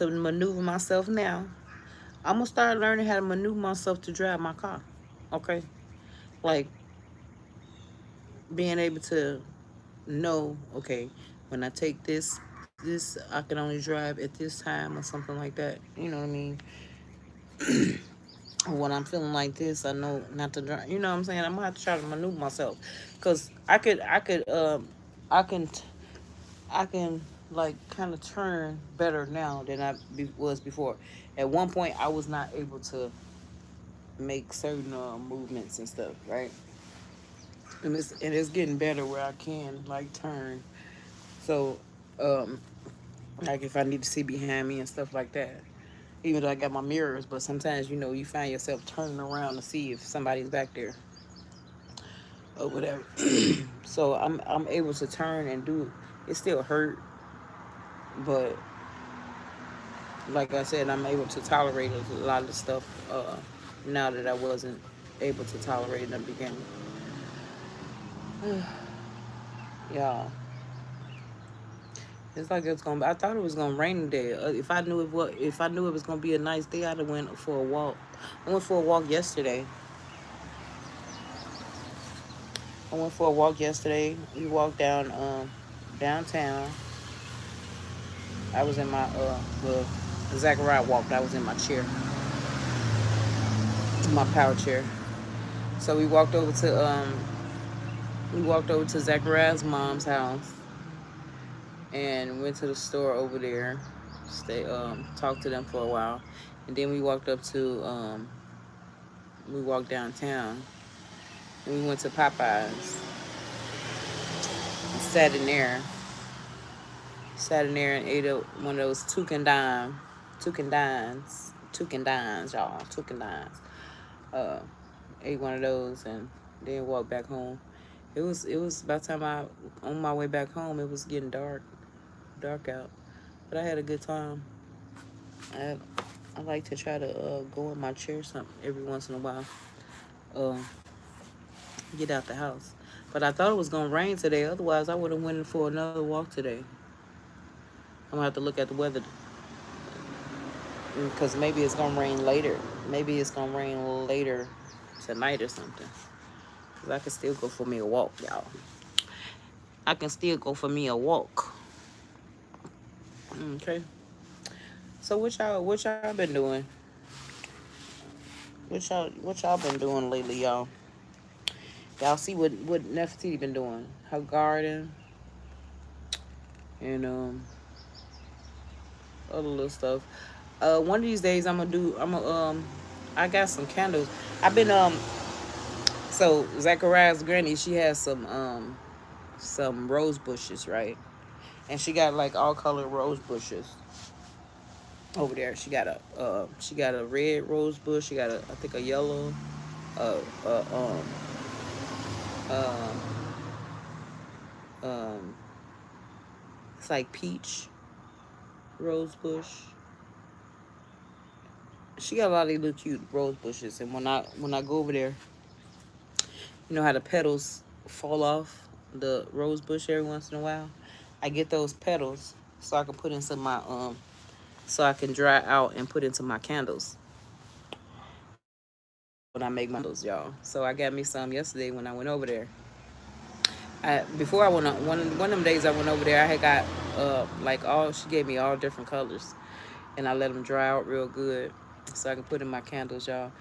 maneuver myself now, I'm gonna start learning how to maneuver myself to drive my car. Okay, like being able to know, okay, when I take this I can only drive at this time or something like that. You know what I mean? When I'm feeling like this, I know not to drive. You know what I'm saying? I'm gonna have to try to maneuver myself, cause I can, I can like kind of turn better now than was before. At one point, I was not able to make certain movements and stuff, right? And it's getting better where I can like turn. So, um, like if I need to see behind me and stuff like that. Even though I got my mirrors, but sometimes you find yourself turning around to see if somebody's back there or whatever. So I'm able to turn and do. It still hurt, but like I said, I'm able to tolerate a lot of the stuff now that I wasn't able to tolerate in the beginning. Yeah, it's like it's gonna. I thought it was gonna rain today. If I knew it was gonna be a nice day, I'd have went for a walk. I went for a walk yesterday. I went for a walk yesterday. We walked downtown. I was in my the Zachariah walked. I was in my chair, my power chair. So we walked over to Zachariah's mom's house and went to the store over there. Talked to them for a while, and then we walked downtown and we went to Popeyes and sat in there. Sat in there and ate up one of those toucan dines, y'all, toucan dines. Uh, ate one of those and then walked back home. It was by the time I on my way back home, it was getting dark out. But I had a good time. I I like to try to go in my chair some every once in a while. Uh, get out the house. But I thought it was gonna rain today. Otherwise, I would have went for another walk today. I'm gonna have to look at the weather because maybe it's gonna rain later. Maybe it's gonna rain later tonight or something. Cause I can still go for me a walk, y'all. I can still go for me a walk. Okay. So what y'all been doing? What y'all been doing lately, y'all? Y'all see what Nefititi been doing? Her garden and other little stuff. One of these days I got some candles. I've been so Zachariah's granny, she has some rose bushes, right? And she got like all colored rose bushes over there. She got a red rose bush. She got I think a yellow, uh, uh um um um it's like peach rose bush. She got a lot of these little cute rose bushes, and when I go over there, you know how the petals fall off the rose bush every once in a while. I get those petals so I can put into my so I can dry out and put into my candles when I make my candles, y'all. So I got me some yesterday when I went over there. Before I went on one of them days I went over there, I had got like all she gave me all different colors, and I let them dry out real good so I can put in my candles, y'all.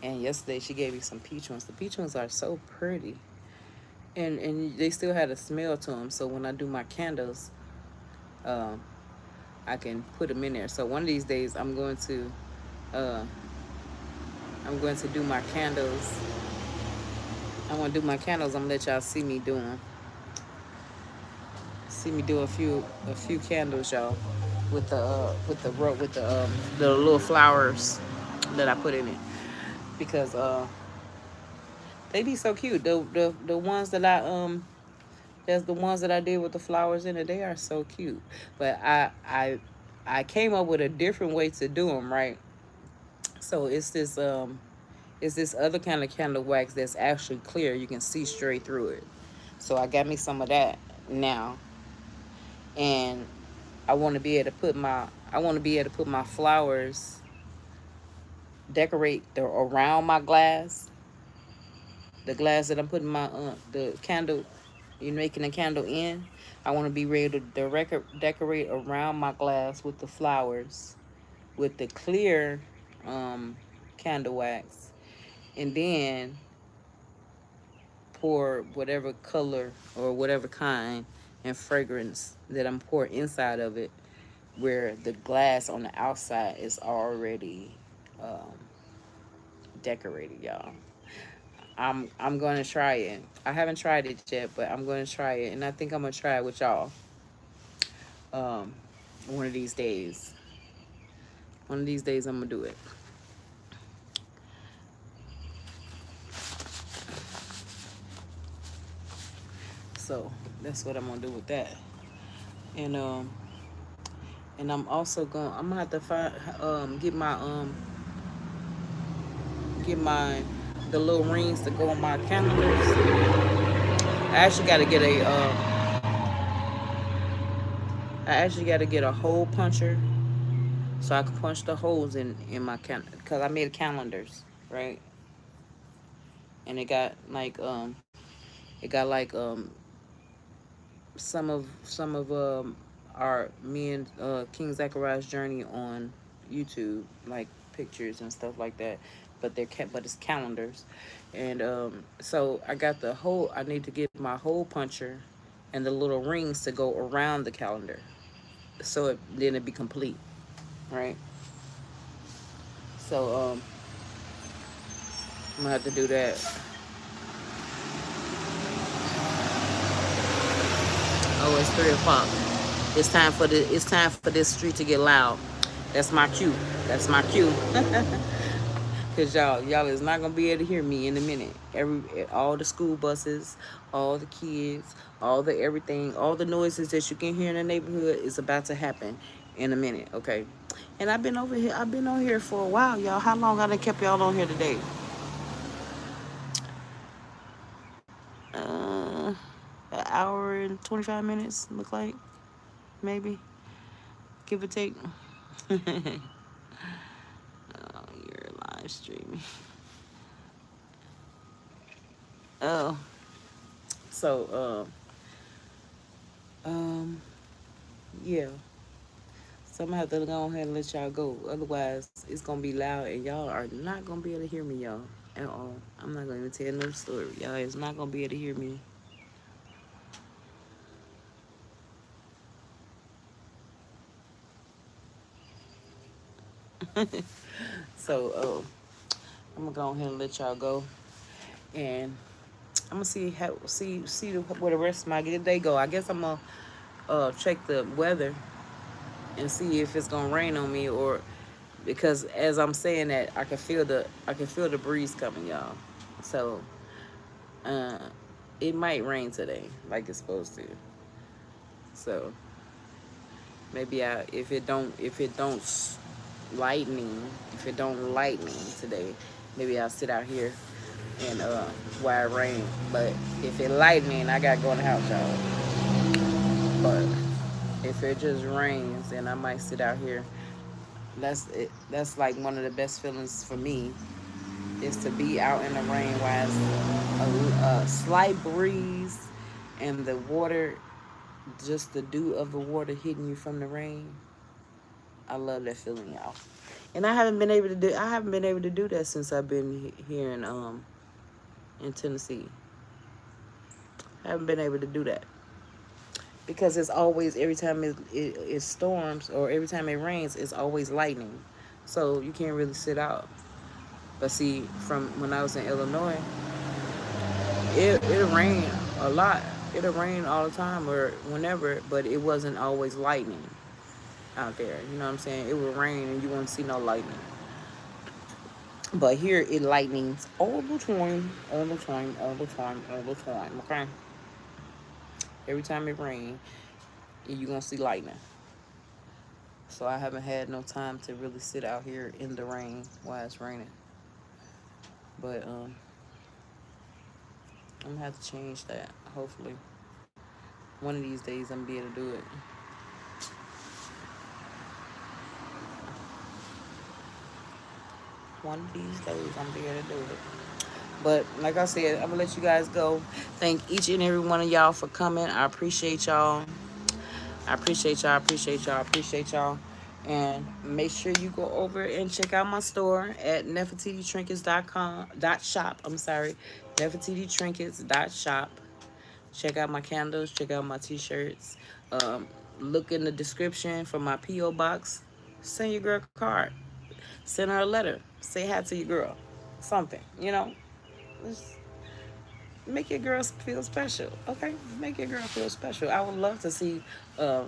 And yesterday she gave me some peach ones. The peach ones are so pretty, and they still had a smell to them. So when I do my candles, um, I can put them in there. So one of these days uh, I'm going to do my candles. I want to do my candles. I'm gonna let y'all see me do a few candles, y'all, with the little flowers that I put in it, because they be so cute. The ones that there's the ones that I did with the flowers in it. They are so cute. But I came up with a different way to do them, right? So it's this other kind of candle wax that's actually clear. You can see straight through it. So I got me some of that now, and I want to be able to put my flowers, decorate around my glass, the glass that I'm putting my the candle, you're making a candle in. I want to be ready to decorate around my glass with the flowers, with the clear candle wax, and then pour whatever color or whatever kind and fragrance that I'm pouring inside of it, where the glass on the outside is already um, decorated, y'all. I'm gonna try it. I haven't tried it yet, but I'm gonna try it, and I think I'm gonna try it with y'all. Um, one of these days. One of these days, I'm gonna do it. So that's what I'm gonna do with that. And I'm gonna have to find get my the little rings to go on my candles. I actually got to get a I actually got to get a hole puncher so I can punch the holes in my calendar, because I made calendars, right? And it got like some of our me and King Zachariah's journey on YouTube, like pictures and stuff like that. But it's calendars, and so I need to get my hole puncher and the little rings to go around the calendar, so then it be complete, right? So I'm gonna have to do that. Oh, it's 3 o'clock. It's time for this street to get loud. That's my cue. That's my cue. Cause y'all is not gonna be able to hear me in a minute. All the school buses, all the kids, all the everything, all the noises that you can hear in the neighborhood is about to happen in a minute. Okay. And I've been over here. I've been on here for a while, y'all. How long I done kept y'all on here today? Uh, an hour and 25 minutes. Look like maybe, give or take. Oh, you're live streaming. Oh, so yeah. So I'm gonna have to go ahead and let y'all go. Otherwise, it's gonna be loud and y'all are not gonna be able to hear me, y'all, at all. I'm not gonna even tell no story. Y'all is not gonna be able to hear me. So I'm gonna go ahead and let y'all go, and I'm gonna see where the rest of my day go. I guess I'm gonna check the weather and see if it's gonna rain on me, or because as I'm saying that, I can feel the breeze coming, y'all. So uh, it might rain today, like it's supposed to. So maybe lightning if it don't lightning today, maybe I'll sit out here and while it rain. But if it lightning, I gotta go in the house, y'all. But if it just rains, then I might sit out here. That's it. That's like one of the best feelings for me, is to be out in the rain while it's a slight breeze and the water, just the dew of the water hitting you from the rain. I love that feeling, y'all. And I haven't been able to do that since I've been here in Tennessee. I haven't been able to do that because it's always, every time it storms or every time it rains, it's always lightning. So you can't really sit out. But see, from when I was in Illinois, it'll rain a lot. It'll rain all the time or whenever, but it wasn't always lightning out there. You know what I'm saying? It would rain and you won't see no lightning. But here it lightnings all the time, all the time, all the time, all the time. Okay. Every time it rains, you're gonna see lightning. So I haven't had no time to really sit out here in the rain while it's raining. But I'm gonna have to change that. Hopefully, one of these days I'm gonna be able to do it. One of these days I'm gonna be able to do it. But like I said, I'm gonna let you guys go. Thank each and every one of y'all for coming. I appreciate y'all. I appreciate y'all. I appreciate y'all. I appreciate y'all. And make sure you go over and check out my store at Nefitititrinkets.com.shop. I'm sorry, Nefitititrinkets.shop. Check out my candles. Check out my t-shirts. Um, look in the description for my P.O. box. Send your girl a card. Send her a letter. Say hi to your girl. Something, Just make your girl feel special, okay? Make your girl feel special. I would love to see uh,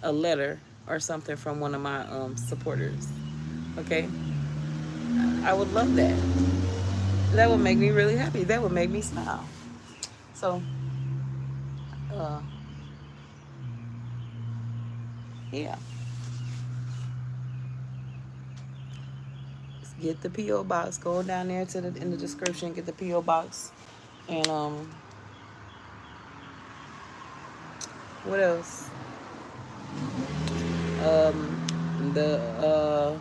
a letter or something from one of my supporters, okay? I would love that. That would make me really happy. That would make me smile. So, uh, yeah. Get the P.O. box. Go down there in the description. Get the P.O. box. And what else? The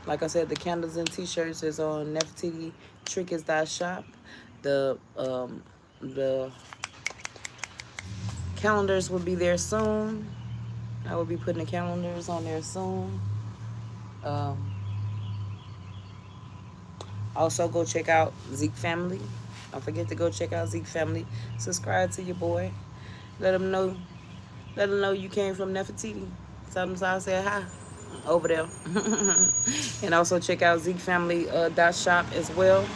like I said, the candles and t-shirts is on Nefitititrinkets.shop. The calendars will be there soon. I will be putting the calendars on there soon. Um, Also, go check out Zeke Family. Don't forget to go check out Zeke Family. Subscribe to your boy. Let them know. Let them know you came from Nefititi. Tell them I said hi over there. And also check out Zeke Family .shop as well.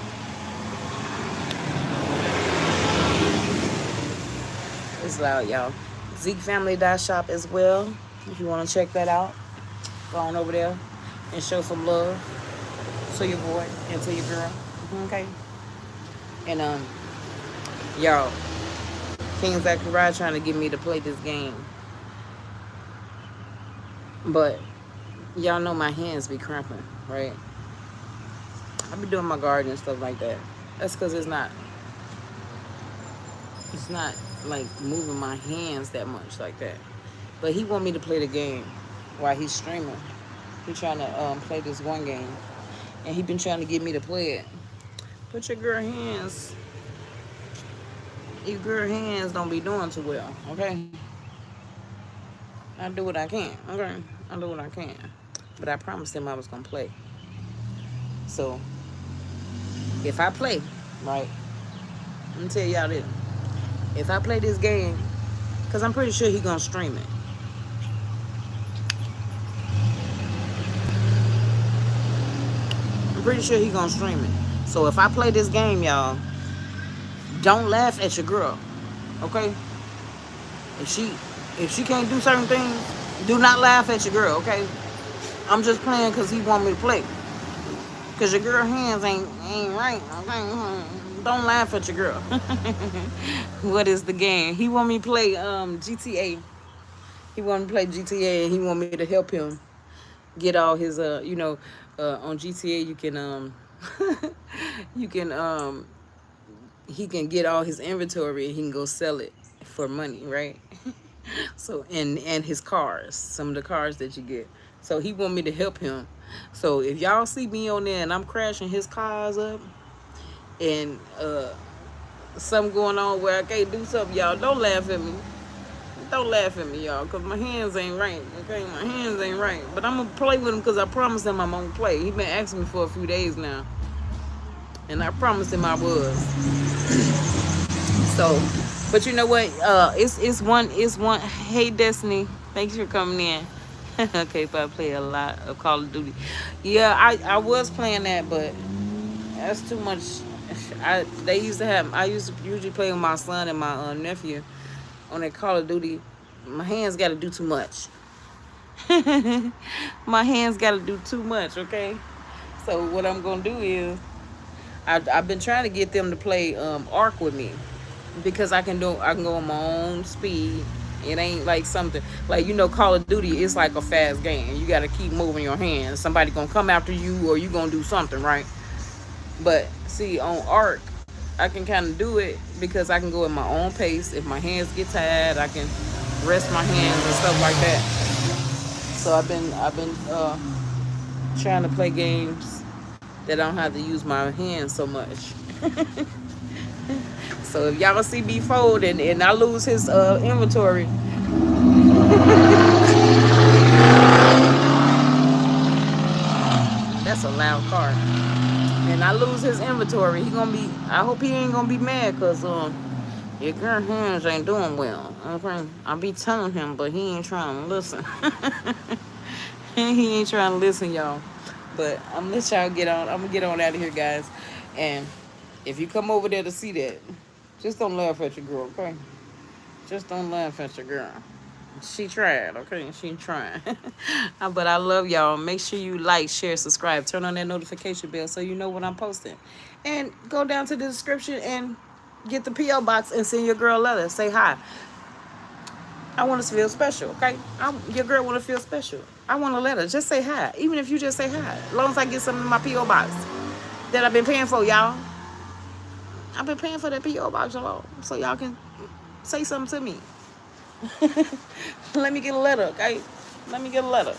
It's loud, y'all. Zeke Family .shop as well. If you want to check that out, go on over there and show some love to your boy and to your girl. Okay? And y'all, King Zachariah trying to get me to play this game. But y'all know my hands be cramping, right? I be doing my garden and stuff like that. That's because it's not like moving my hands that much like that. But he want me to play the game while he's streaming. He trying to play this one game, and he been trying to get me to play it. Put your girl hands don't be doing too well, okay? I do what I can, okay? I do what I can. But I promised him I was gonna play. So if I play, right, let me tell y'all this. If I play this game, because I'm pretty sure he gonna stream it. I'm pretty sure he gonna stream it. So if I play this game, y'all, don't laugh at your girl, okay? If she can't do certain things, do not laugh at your girl, okay? I'm just playing because he want me to play. Because your girl hands ain't right, okay? Don't laugh at your girl. What is the game? He want me to play GTA. He want me to play GTA, and he want me to help him get all his on GTA you can you can he can get all his inventory and he can go sell it for money, right? So and his cars, some of the cars that you get. So he want me to help him. So if y'all see me on there and I'm crashing his cars up and something going on where I can't do something, y'all don't laugh at me. Don't laugh at me, y'all, because my hands ain't right, okay? My hands ain't right. But I'm going to play with him because I promised him I'm going to play. He been asking me for a few days now. And I promised him I was. So, but you know what? It's one. Hey, Destiny, thanks for coming in. Okay, but I play a lot of Call of Duty. Yeah, I was playing that, but that's too much. I used to usually play with my son and my nephew on that Call of Duty. My hands got to do too much. My hands got to do too much, okay? So what I'm going to do is I've been trying to get them to play Ark with me because I can go on my own speed. It ain't like something like, Call of Duty is like a fast game. You got to keep moving your hands. Somebody going to come after you or you going to do something, right? But see, on Ark, I can kind of do it because I can go at my own pace. If my hands get tired, I can rest my hands and stuff like that. So I've been trying to play games that I don't have to use my hands so much. So if y'all see me fold and I lose his inventory, that's a loud car. And I lose his inventory, I hope he ain't gonna be mad because your girl hands ain't doing well. Okay, I be telling him, but he ain't trying to listen. He ain't trying to listen, y'all. But I'm gonna let y'all get on. I'm gonna get on out of here, guys. And if you come over there to see that, just don't laugh at your girl, okay? Just don't laugh at your girl. She tried, okay? She tried. But I love y'all. Make sure you like, share, subscribe. Turn on that notification bell so you know when I'm posting. And go down to the description and get the P.O. box and send your girl a letter. Say hi. I want to feel special, okay? Your girl want to feel special. I want a letter. Just say hi. Even if you just say hi. As long as I get something in my P.O. box that I've been paying for, y'all. I've been paying for that P.O. box, y'all. So y'all can say something to me. Let me get a letter, okay? Let me get a letter.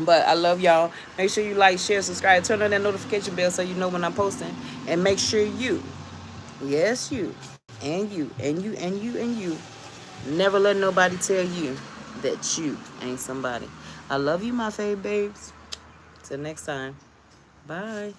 But I love y'all. Make sure you like, share, subscribe. Turn on that notification bell so you know when I'm posting. And make sure you, yes, you, and you, and you, and you, and you, never let nobody tell you that you ain't somebody. I love you, my fave babes. Till next time. Bye.